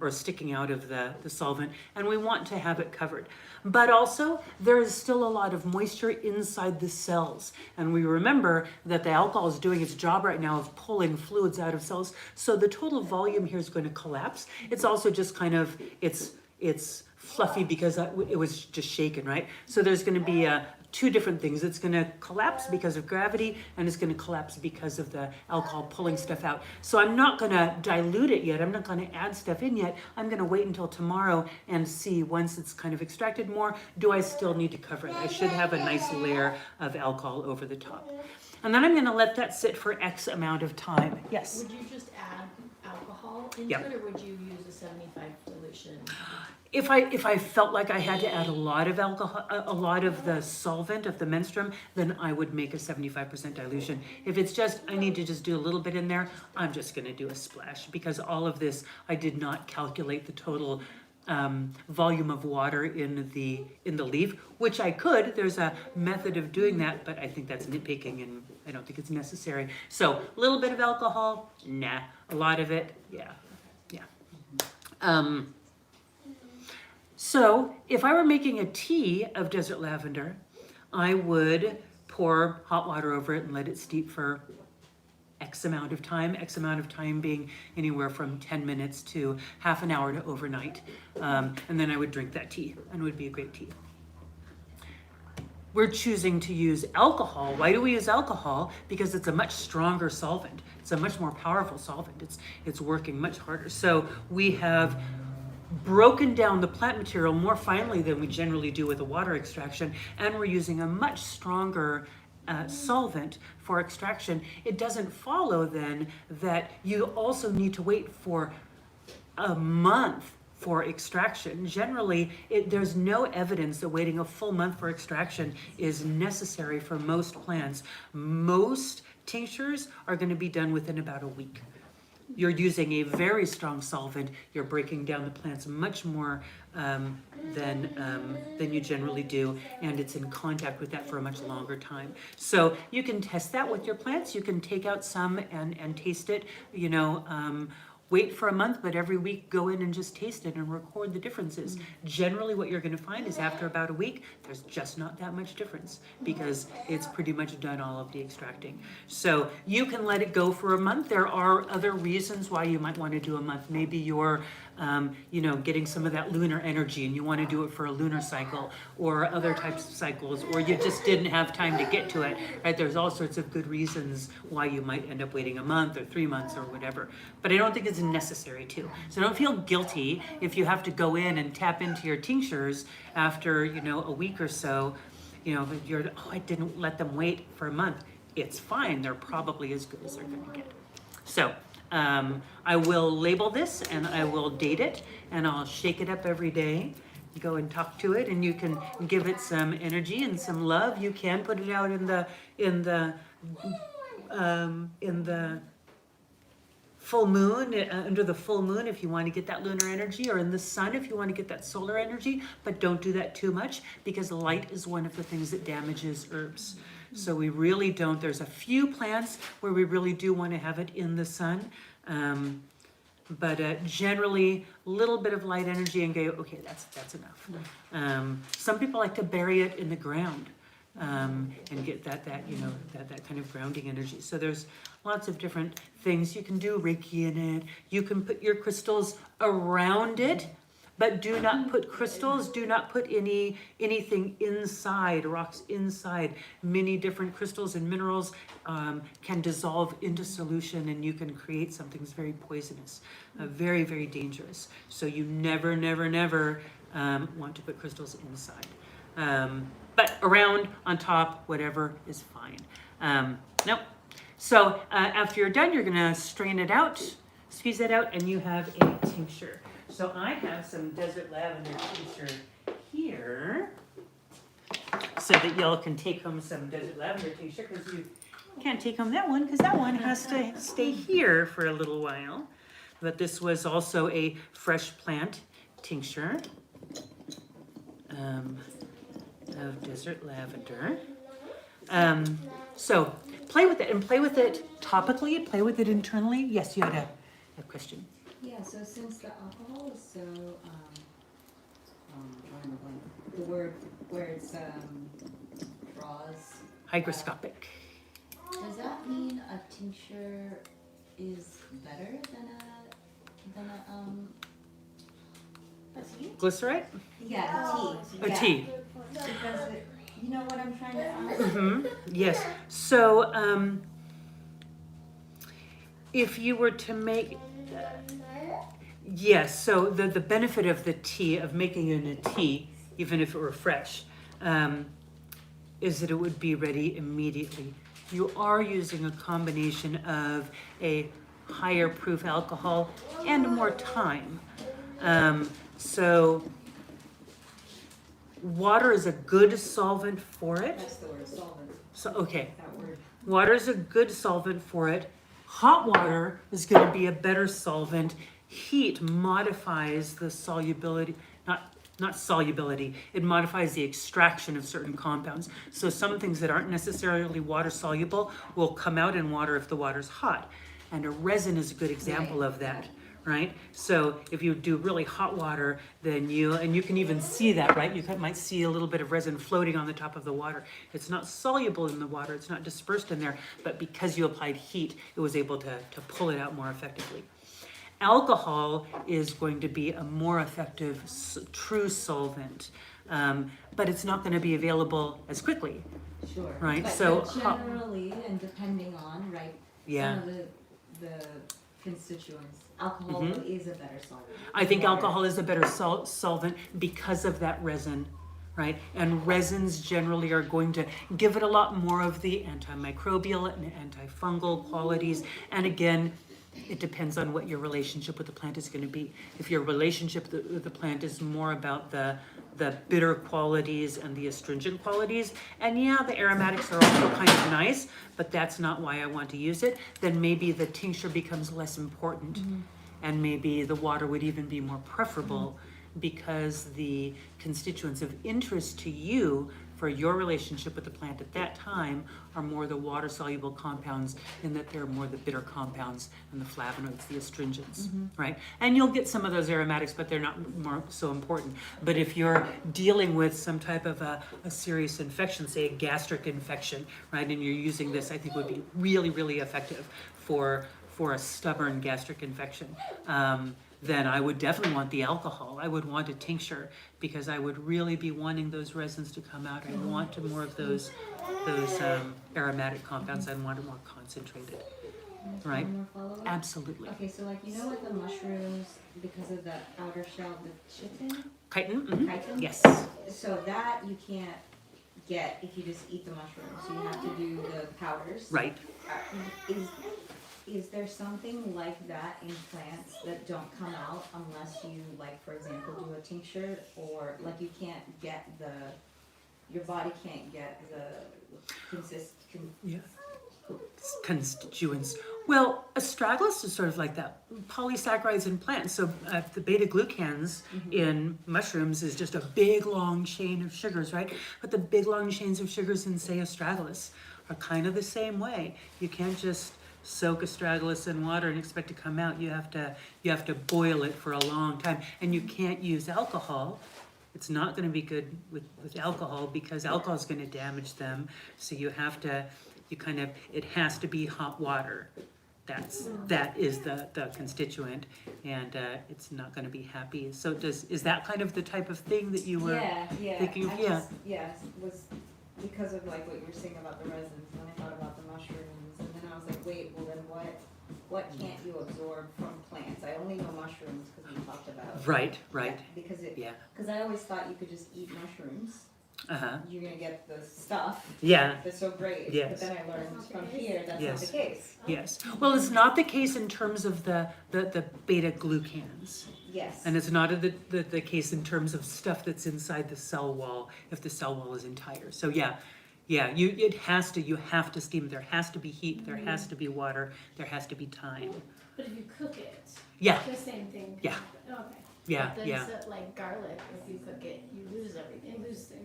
Or sticking out of the solvent, and we want to have it covered. But also, there is still a lot of moisture inside the cells, and we remember that the alcohol is doing its job right now of pulling fluids out of cells, so the total volume here is going to collapse. It's also just kind of, it's fluffy because it was just shaken, right? So there's going to be two different things. It's going to collapse because of gravity, and it's going to collapse because of the alcohol pulling stuff out. So I'm not going to dilute it yet. I'm not going to add stuff in yet. I'm going to wait until tomorrow and see, once it's kind of extracted more, do I still need to cover it? I should have a nice layer of alcohol over the top. And then I'm going to let that sit for X amount of time. Yes? Would you just add alcohol into Yep. it, or would you use a 75 dilution? If I felt like I had to add a lot of alcohol, a lot of the solvent of the menstruum, then I would make a 75% dilution. If it's just, I need to just do a little bit in there, I'm just going to do a splash, because all of this, I did not calculate the total volume of water in the leaf, which I could. There's a method of doing that, but I think that's nitpicking, and I don't think it's necessary. So a little bit of alcohol, nah. A lot of it, yeah. So if I were making a tea of desert lavender, I would pour hot water over it and let it steep for X amount of time being anywhere from 10 minutes to half an hour to overnight. And then I would drink that tea, and it would be a great tea. We're choosing to use alcohol. Why do we use alcohol? Because it's a much stronger solvent. It's a much more powerful solvent. It's working much harder. So we have broken down the plant material more finely than we generally do with a water extraction, and we're using a much stronger solvent for extraction. It doesn't follow then that you also need to wait for a month for extraction. Generally, there's no evidence that waiting a full month for extraction is necessary for most plants. Most tinctures are going to be done within about a week. You're using a very strong solvent. You're breaking down the plants much more than you generally do, and it's in contact with that for a much longer time. So you can test that with your plants. You can take out some and taste it, wait for a month, but every week go in and just taste it and record the differences. Generally what you're going to find is after about a week, there's just not that much difference, because it's pretty much done all of the extracting. So you can let it go for a month. There are other reasons why you might want to do a month. Maybe you're getting some of that lunar energy and you want to do it for a lunar cycle, or other types of cycles, or you just didn't have time to get to it, right? There's all sorts of good reasons why you might end up waiting a month or 3 months or whatever. But I don't think it's necessary to. So don't feel guilty if you have to go in and tap into your tinctures after, a week or so. I didn't let them wait for a month. It's fine. They're probably as good as they're going to get. So I will label this, and I will date it, and I'll shake it up every day. Go and talk to it, and you can give it some energy and some love. You can put it out in the full moon, under the full moon, if you want to get that lunar energy, or in the sun if you want to get that solar energy, but don't do that too much, because light is one of the things that damages herbs. So we really don't. There's a few plants where we really do want to have it in the sun, but generally a little bit of light energy and go, okay, that's enough. Some people like to bury it in the ground. and get that kind of grounding energy. So there's lots of different things you can do. Reiki in it. You can put your crystals around it, but do not put crystals. Do not put anything inside. Rocks inside. Many different crystals and minerals can dissolve into solution, and you can create something that's very poisonous, very, very dangerous. So you never, never, never want to put crystals inside. But around, on top, whatever is fine. Nope. So after you're done, you're gonna strain it out, squeeze it out, and you have a tincture. So I have some desert lavender tincture here, so that y'all can take home some desert lavender tincture, because you can't take home that one, because that one has to stay here for a little while. But this was also a fresh plant tincture of desert lavender. So play with it, and play with it topically, play with it internally. Yes, you had a question. Yeah, so since the alcohol is so, the word where it's, draws. Hygroscopic. Does that mean a tincture is better than Glycerite? yeah, tea? A Yeah. tea. Because you know what I'm trying to ask? Mm-hmm. Yes. So if you were to make, yes. So the benefit of the tea, of making it in a tea, even if it were fresh, is that it would be ready immediately. You are using a combination of a higher proof alcohol and more time. So water is a good solvent for it. That's the word, solvent, So, okay, that word. water is a good solvent for it. Hot water is going to be a better solvent. Heat modifies the solubility, not solubility, it modifies the extraction of certain compounds. So some things that aren't necessarily water soluble will come out in water if the water's hot. And a resin is a good example of that, right? So if you do really hot water, then you can even see that, right? You might see a little bit of resin floating on the top of the water. It's not soluble in the water, it's not dispersed in there, but because you applied heat, it was able to pull it out more effectively. Alcohol is going to be a more effective, true solvent, but it's not going to be available as quickly. Sure. Right, But so generally, and depending on, right, Yeah. some of the constituents, alcohol is a better solvent. I think Water. alcohol is a better solvent because of that resin, right? And resins generally are going to give it a lot more of the antimicrobial and antifungal qualities. And again, it depends on what your relationship with the plant is going to be. If your relationship with the plant is more about the bitter qualities and the astringent qualities, and yeah, the aromatics are also kind of nice, but that's not why I want to use it, then maybe the tincture becomes less important. And maybe the water would even be more preferable because the constituents of interest to you for your relationship with the plant at that time are more the water soluble compounds, in that they're more the bitter compounds and the flavonoids, the astringents, right? And you'll get some of those aromatics, but they're not more so important. But if you're dealing with some type of a serious infection, say a gastric infection, right, and you're using this, I think would be really, really effective for a stubborn gastric infection. Then I would definitely want the alcohol. I would want a tincture because I would really be wanting those resins to come out. I want more of those aromatic compounds. I want it more concentrated. Right? One more follow-up? Absolutely. Okay, so like, you know with the mushrooms, because of the outer shell, the chitin? Chitin? Mhm. Chitin? Yes. So that you can't get if you just eat the mushrooms. So you have to do the powders. Right. Is there something like that in plants that don't come out unless you, like, for example, do a tincture, or like you can't get your body can't get the Constituents. Well, astragalus is sort of like that. Polysaccharides in plants. So the beta glucans in mushrooms is just a big long chain of sugars, right? But the big long chains of sugars in, say, astragalus are kind of the same way. You can't just soak astragalus in water and expect to come out. You have to boil it for a long time, and you can't use alcohol It's not going to be good with alcohol because alcohol is going to damage them. So you have to, it has to be hot water. That is the constituent, and it's not going to be happy. So is that kind of the type of thing that you were thinking of? Yes, was because of like what you were saying about the resins, and then I thought about the mushrooms, and then I was like, wait, well then what can't you absorb from plants? I only know mushrooms because we talked about. Right. Because I always thought you could just eat mushrooms. Uh-huh. You're gonna get the stuff. Yeah. That's so great. Yes. But then I learned from here that's not the case. Yes. Well, it's not the case in terms of the beta glucans. Yes. And it's not the case in terms of stuff that's inside the cell wall if the cell wall is entire. So you have to steam. There has to be heat. There has to be water. There has to be time. But if you cook it, Yeah. the same thing. Yeah. Okay. Yeah. But then so, like garlic, if you cook it, you lose everything. You lose things.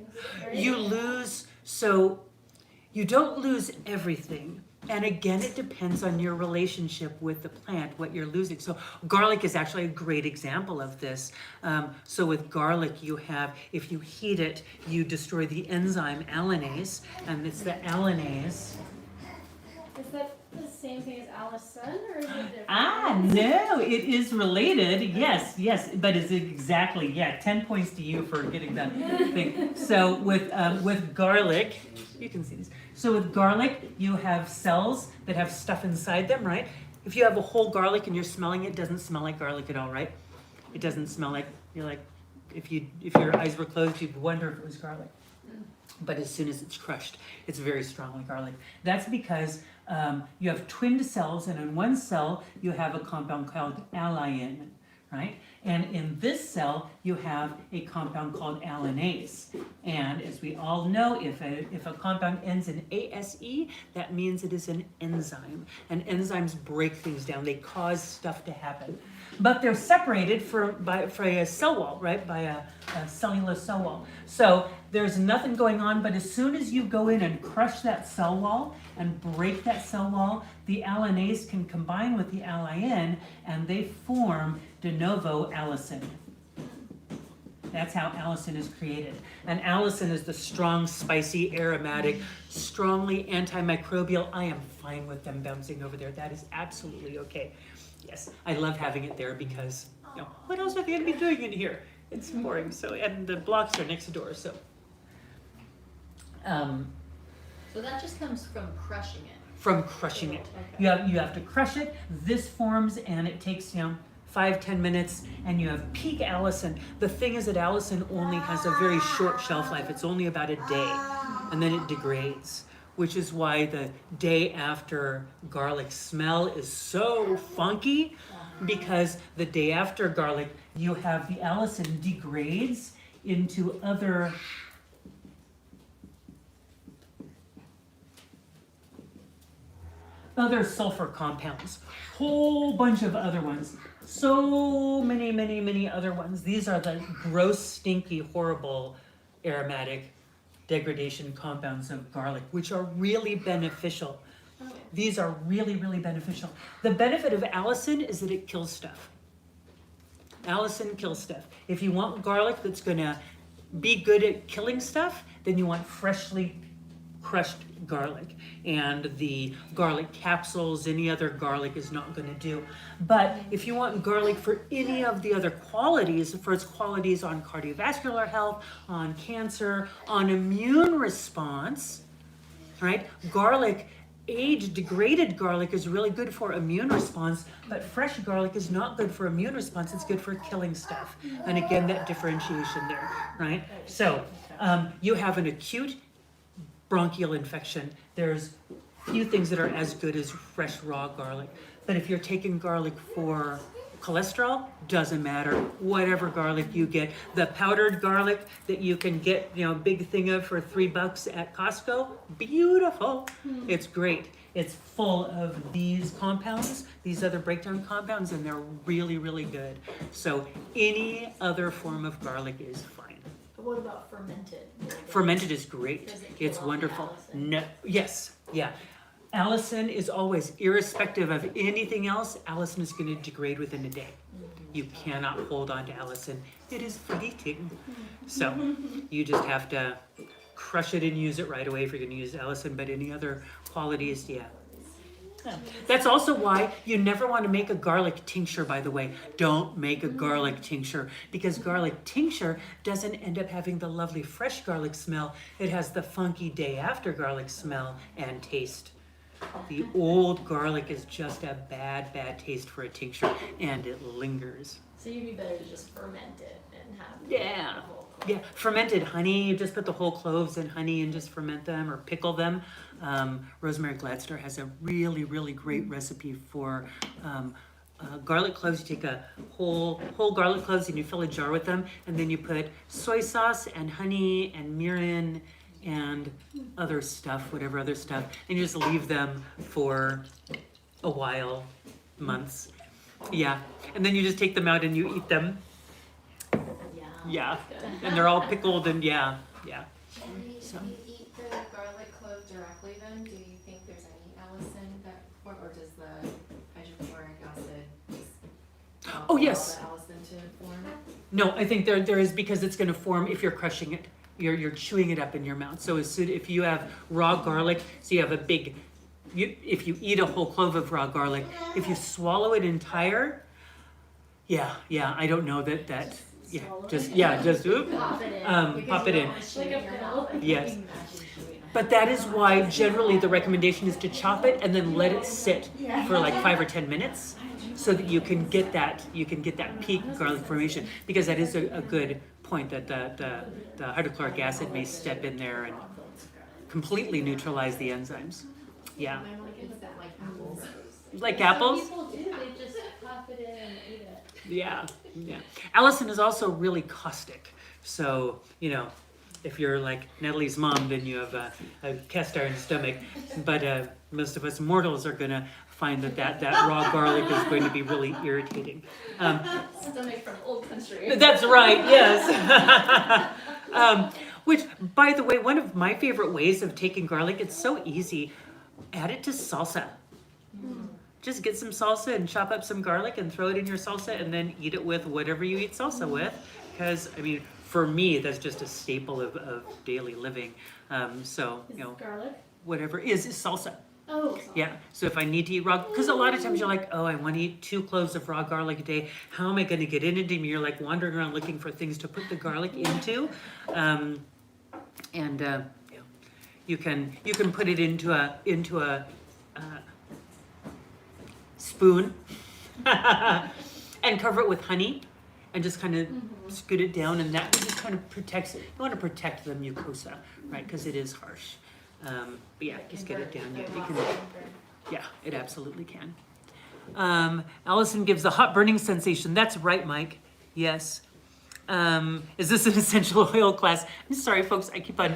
You lose, so you don't lose everything. And again, it depends on your relationship with the plant, what you're losing. So garlic is actually a great example of this. So with garlic, if you heat it, you destroy the enzyme alanase, and it's the alanase. Is that the same thing as allicin, or is it different? No, it is related. Yes, but it's exactly, 10 points to you for getting that thing. So with garlic, you can see this. So with garlic, you have cells that have stuff inside them, right? If you have a whole garlic and you're smelling it, doesn't smell like garlic at all, right? It doesn't smell like, you're like, if your eyes were closed, you'd wonder if it was garlic. But as soon as it's crushed, it's very strongly garlic. That's because you have twinned cells, and in one cell, you have a compound called alliin, right? And in this cell, you have a compound called alanase. And as we all know, if a compound ends in ASE, that means it is an enzyme. And enzymes break things down. They cause stuff to happen. But they're separated by a cell wall, right? By a cellulose cell wall. So there's nothing going on, but as soon as you go in and crush that cell wall and break that cell wall, the alanase can combine with the alliin, and they form de novo allicin. That's how allicin is created. And allicin is the strong, spicy, aromatic, strongly antimicrobial. I am fine with them bouncing over there. That is absolutely okay. Yes, I love having it there because, what else are they going to be doing in here? It's boring. So, and the blocks are next door. So that just comes from crushing it. From crushing it, Okay. you have to crush it. This forms, and it takes 5-10 minutes, and you have peak allicin. The thing is that allicin only has a very short shelf life. It's only about a day, and then it degrades, which is why the day after garlic smell is so funky, because the day after garlic, you have the allicin degrades into other sulfur compounds, whole bunch of other ones. So many other ones. These are the gross, stinky, horrible, aromatic degradation compounds of garlic, which are really beneficial. These are really beneficial. The benefit of allicin is that it kills stuff. Allicin kills stuff. If you want garlic that's gonna be good at killing stuff, then you want freshly crushed garlic, and the garlic capsules, any other garlic is not going to do. But if you want garlic for any of the other qualities, for its qualities on cardiovascular health, on cancer, on immune response, right? Garlic, aged, degraded garlic is really good for immune response, but fresh garlic is not good for immune response. It's good for killing stuff. And again, that differentiation there, right? So you have an acute bronchial infection. There's few things that are as good as fresh raw garlic. But if you're taking garlic for cholesterol, doesn't matter. Whatever garlic you get, the powdered garlic that you can get, big thing of for $3 at Costco, beautiful. It's great. It's full of these compounds, these other breakdown compounds, and they're really good. So any other form of garlic is fine. But what about fermented? Fermented is great. Does it kill It's off the wonderful. allicin? No, yes, yeah. Allison is always, irrespective of anything else, Allison is going to degrade within a day. You cannot hold on to Allison. It is fleeting. So you just have to crush it and use it right away if you're going to use Allison, but any other qualities, yeah. That's also why you never want to make a garlic tincture, by the way. Don't make a garlic tincture, because garlic tincture doesn't end up having the lovely fresh garlic smell. It has the funky day after garlic smell and taste. The old garlic is just a bad, bad taste for a tincture, and it lingers. So you'd be better to just ferment it and have Yeah. the whole clove. Yeah, fermented honey, you just put the whole cloves in honey and just ferment them or pickle them. Rosemary Gladstar has a really, really great recipe for garlic cloves. You take a whole garlic cloves and you fill a jar with them, and then you put soy sauce and honey and mirin and other stuff, whatever other stuff, and you just leave them for a while, months. Yeah, and then you just take them out and you eat them. Yeah, and they're all pickled and yeah. If you eat the garlic clove directly, then do you think there's any allicin that, or does the hydrochloric acid just Oh, yes. allow the allicin to form? No, I think there is, because it's going to form if you're crushing it. You're chewing it up in your mouth. So as soon if you have raw garlic, so you have a big, if you eat a whole clove of raw garlic, if you swallow it entire, yeah, I don't know that. Yeah, just oop, Pop it in. pop it in. Like a pill. Yes. But that is why generally the recommendation is to chop it and then let it sit for like 5 or 10 minutes, so that you can get that peak garlic formation, because that is a good point that the hydrochloric acid may step in there and completely neutralize the enzymes. Yeah. Is that like apples? Like apples? Some people do, they just pop it in and eat it. Yeah. Allison is also really caustic. So, if you're like Natalie's mom, then you have a cast iron stomach. But most of us mortals are going to find that raw garlic is going to be really irritating. Stomach from old country. That's right, yes. Which, by the way, one of my favorite ways of taking garlic, it's so easy. Add it to salsa. Just get some salsa and chop up some garlic and throw it in your salsa, and then eat it with whatever you eat salsa with. Because, for me, that's just a staple of daily living. So, Garlic? whatever is salsa. Oh, Yeah, so if I need to eat raw, because a lot of times you're like, oh, I want to eat 2 cloves of raw garlic a day. How am I going to get it into me? You're like wandering around looking for things to put the garlic into. You can put it into a spoon and cover it with honey and just kind of scoot it down, and that just kind of protects it. You want to protect the mucosa, right? Because it is harsh. But yeah, just get it down. Yeah, it absolutely can. Allison gives a hot burning sensation. That's right, Mike. Yes. Is this an essential oil class? I'm sorry, folks. I keep on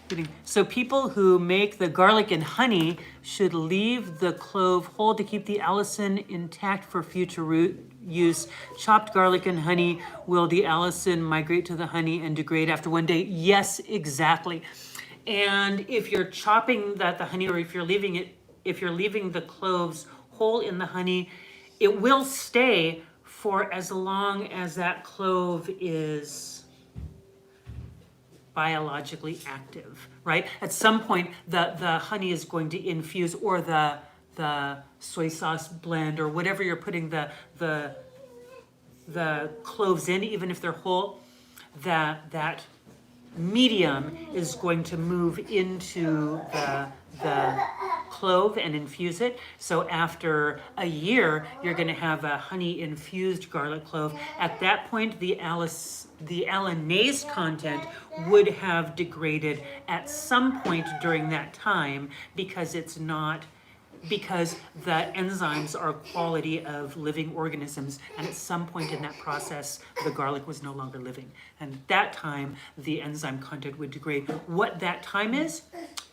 kidding. So people who make the garlic and honey should leave the clove whole to keep the allicin intact for future use. Chopped garlic and honey, will the allicin migrate to the honey and degrade after 1 day? Yes, exactly. And if you're chopping the honey, or if you're leaving the cloves whole in the honey, it will stay for as long as that clove is biologically active, right? At some point, the honey is going to infuse, or the soy sauce blend, or whatever you're putting the cloves in, even if they're whole, that medium is going to move into the clove and infuse it. So after a year, you're going to have a honey infused garlic clove. At that point, the allinase content would have degraded at some point during that time, because the enzymes are a quality of living organisms, and at some point in that process, the garlic was no longer living. And at that time, the enzyme content would degrade. What that time is,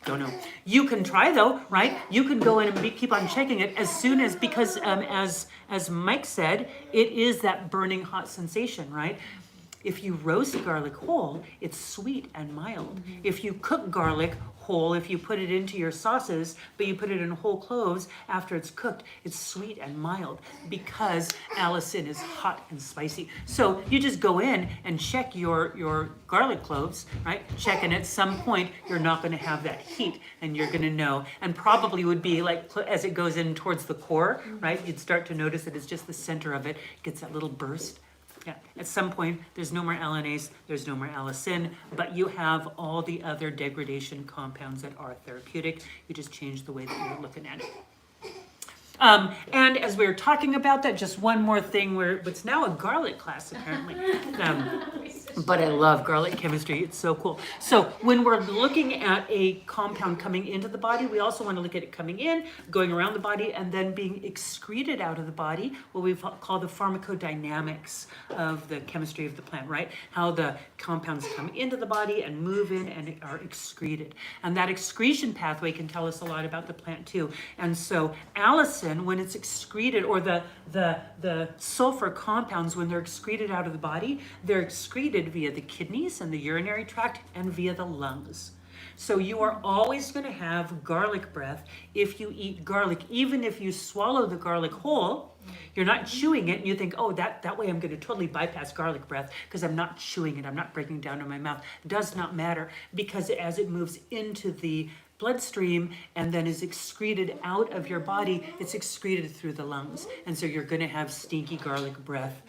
don't know. You can try though, right? You can go in and keep on checking it as soon as, because as Mike said, it is that burning hot sensation, right? If you roast garlic whole, it's sweet and mild. If you cook garlic whole, if you put it into your sauces, but you put it in whole cloves after it's cooked, it's sweet and mild because allicin is hot and spicy. So you just go in and check your garlic cloves, right? Check, and at some point you're not going to have that heat, and you're going to know, and probably would be like as it goes in towards the core, right? You'd start to notice that it's just the center of it gets that little burst. Yeah, at some point, there's no more allinase, there's no more allicin, but you have all the other degradation compounds that are therapeutic. You just change the way that you're looking at it. And as we were talking about that, just one more thing, it's now a garlic class apparently. But I love garlic chemistry, it's so cool. So when we're looking at a compound coming into the body, we also want to look at it coming in, going around the body, and then being excreted out of the body, what we call the pharmacodynamics of the chemistry of the plant, right? How the compounds come into the body and move in and are excreted. And that excretion pathway can tell us a lot about the plant too. And so allicin, when it's excreted, or the sulfur compounds, when they're excreted out of the body, they're excreted via the kidneys and the urinary tract and via the lungs. So you are always going to have garlic breath if you eat garlic. Even if you swallow the garlic whole, you're not chewing it and you think, oh, that way I'm going to totally bypass garlic breath because I'm not chewing it, I'm not breaking it down in my mouth. Does not matter, because as it moves into the bloodstream and then is excreted out of your body, it's excreted through the lungs. And so you're going to have stinky garlic breath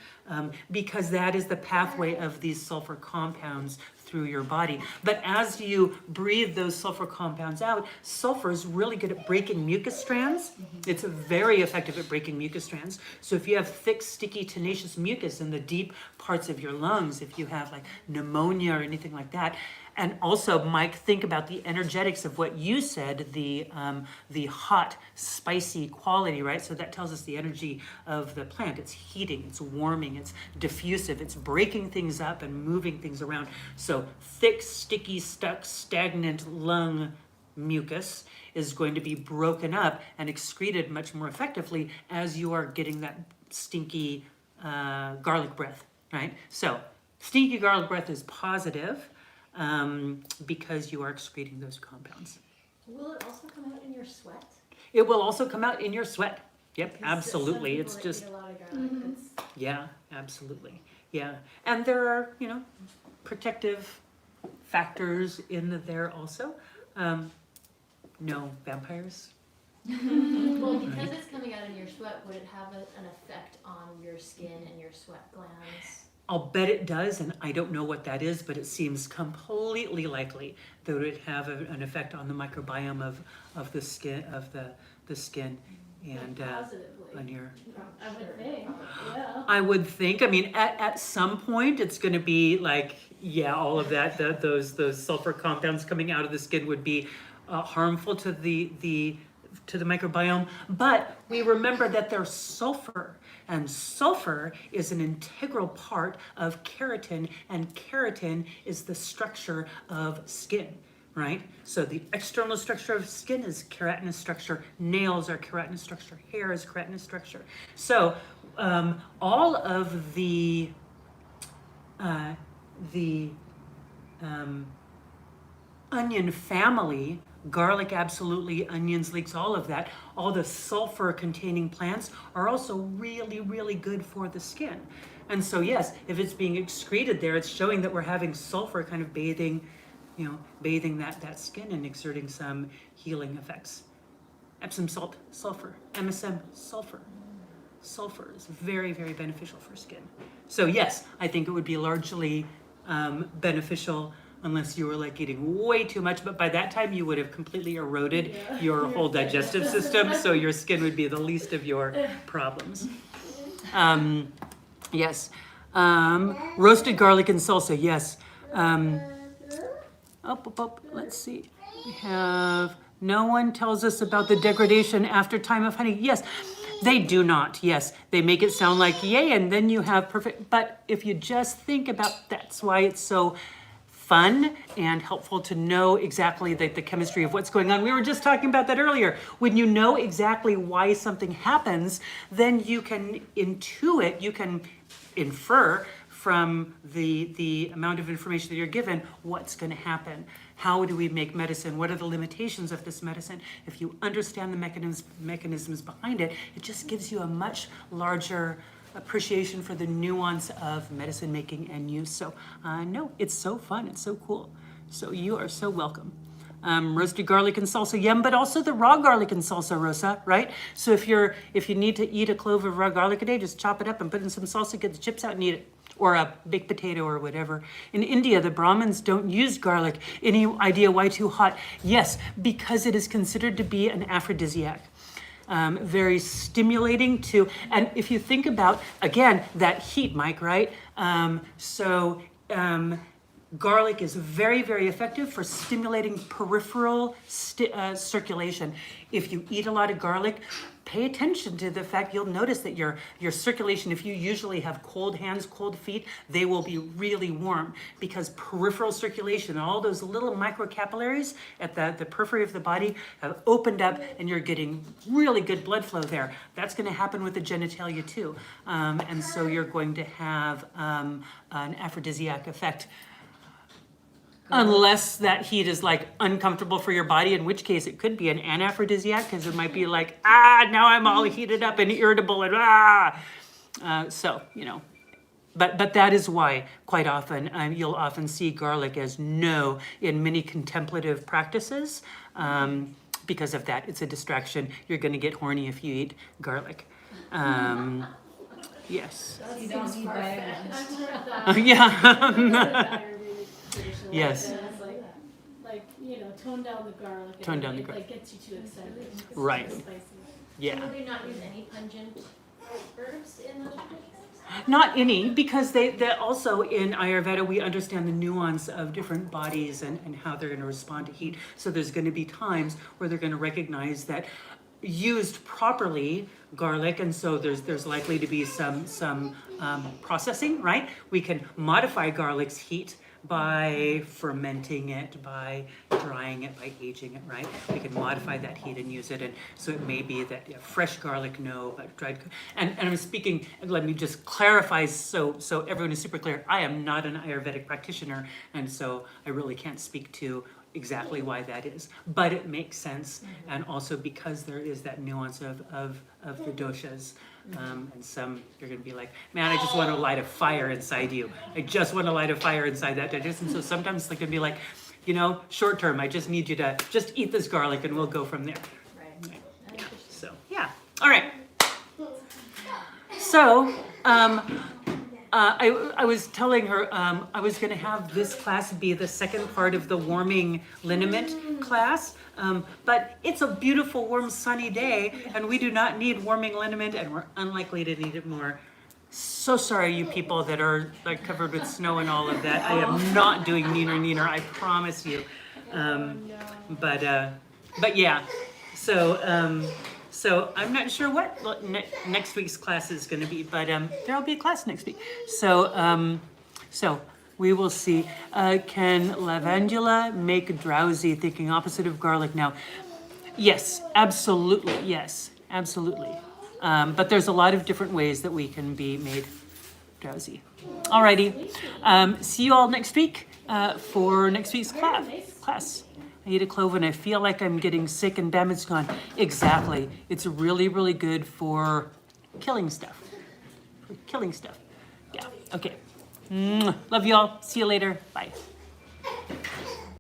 because that is the pathway of these sulfur compounds through your body. But as you breathe those sulfur compounds out, sulfur is really good at breaking mucus strands. It's very effective at breaking mucus strands. So if you have thick, sticky, tenacious mucus in the deep parts of your lungs, if you have like pneumonia or anything like that, and also, Mike, think about the energetics of what you said, the hot, spicy quality, right? So that tells us the energy of the plant. It's heating, it's warming, it's diffusive, it's breaking things up and moving things around. So thick, sticky, stuck, stagnant lung mucus is going to be broken up and excreted much more effectively as you are getting that stinky garlic breath, right? So stinky garlic breath is positive. Because you are excreting those compounds. Will it also come out in your sweat? It will also come out in your sweat. Yep, Because absolutely. some It's people that just, eat a lot of garlic, it's- yeah, absolutely. Yeah. And there are, protective factors in there also. No vampires. Well, because it's coming out in your sweat, would it have an effect on your skin and your sweat glands? I'll bet it does, and I don't know what that is, but it seems completely likely that it would have an effect on the microbiome of the skin, and Positively. on your. I would think, yeah. I would think. I mean, at some point, it's going to be like, yeah, all of that. Those sulfur compounds coming out of the skin would be harmful to the microbiome. But we remember that there's sulfur. And sulfur is an integral part of keratin, and keratin is the structure of skin, right? So the external structure of skin is keratinous structure, nails are keratinous structure, hair is keratinous structure. So all of the onion family, garlic, absolutely, onions, leeks, all of that, all the sulfur containing plants are also really, really good for the skin. And so yes, if it's being excreted there, it's showing that we're having sulfur kind of bathing that skin and exerting some healing effects. Epsom salt, sulfur. MSM, sulfur. Sulfur is very, very beneficial for skin. So yes, I think it would be largely beneficial unless you were like eating way too much, but by that time you would have completely eroded your whole digestive system, so your skin would be the least of your problems. Yes. Roasted garlic and salsa, yes. Let's see. We have, no one tells us about the degradation after time of honey. Yes, they do not. Yes, they make it sound like, yay, and then you have perfect, but if you just think about, that's why it's so fun and helpful to know exactly the chemistry of what's going on. We were just talking about that earlier. When you know exactly why something happens, then you can intuit, you can infer from the amount of information that you're given, what's going to happen. How do we make medicine? What are the limitations of this medicine? If you understand the mechanisms behind it, it just gives you a much larger appreciation for the nuance of medicine making and use. So no, it's so fun. It's so cool. So you are so welcome. Roasted garlic and salsa, yum, but also the raw garlic and salsa, Rosa, right? So if you need to eat a clove of raw garlic a day, just chop it up and put in some salsa, get the chips out and eat it. Or a baked potato or whatever. In India, the Brahmins don't use garlic. Any idea why too hot? Yes, because it is considered to be an aphrodisiac. Very stimulating to, and if you think about, again, that heat, Mike, right? Garlic is very, very effective for stimulating peripheral circulation. If you eat a lot of garlic, pay attention to the fact you'll notice that your circulation, if you usually have cold hands, cold feet, they will be really warm because peripheral circulation, all those little microcapillaries at the periphery of the body have opened up and you're getting really good blood flow there. That's going to happen with the genitalia too. And so you're going to have an aphrodisiac effect. Unless that heat is like uncomfortable for your body, in which case it could be an anaphrodisiac because it might be like, now I'm all heated up and irritable and so, you know, but that is why quite often you'll often see garlic as no in many contemplative practices because of that. It's a distraction. You're going to get horny if you eat garlic. Yes. You don't need Viagra. I've heard that. Yeah. Traditionally, Yes. like you know, tone down the garlic. And Tone down the it, garlic. Like gets you too excited. It's Right. too spicy. Yeah. Would they not use any pungent herbs in those traditions? Not any, because they also in Ayurveda, we understand the nuance of different bodies and how they're going to respond to heat. So there's going to be times where they're going to recognize that used properly, garlic, and so there's likely to be some processing, right? We can modify garlic's heat by fermenting it, by drying it, by aging it, right? We can modify that heat and use it, and so it may be that fresh garlic, no, but dried. And I'm speaking. Let me just clarify so everyone is super clear. I am not an Ayurvedic practitioner, and so I really can't speak to exactly why that is, but it makes sense, and also because there is that nuance of the doshas. And some you're going to be like, man, I just want to light a fire inside you. I just want to light a fire inside that digestion. So sometimes they're going to be like, you know, short term, I just need you to just eat this garlic and we'll go from there. Right. Yeah. So, yeah. All right. So, I was telling her I was going to have this class be the second part of the warming liniment class. But it's a beautiful, warm, sunny day, and we do not need warming liniment, and we're unlikely to need it more. So sorry, you people that are like covered with snow and all of that. I am not doing neener, I promise you. But yeah. So I'm not sure what next week's class is going to be, but there'll be a class next week. So we will see. Can lavandula make drowsy? Thinking opposite of garlic now. Yes, absolutely. Yes, absolutely. But there's a lot of different ways that we can be made drowsy. Alrighty. See you all next week for next week's class. I eat a clove and I feel like I'm getting sick and bam, it's gone. Exactly. It's really, really good for killing stuff. Yeah. Okay. Love you all. See you later. Bye.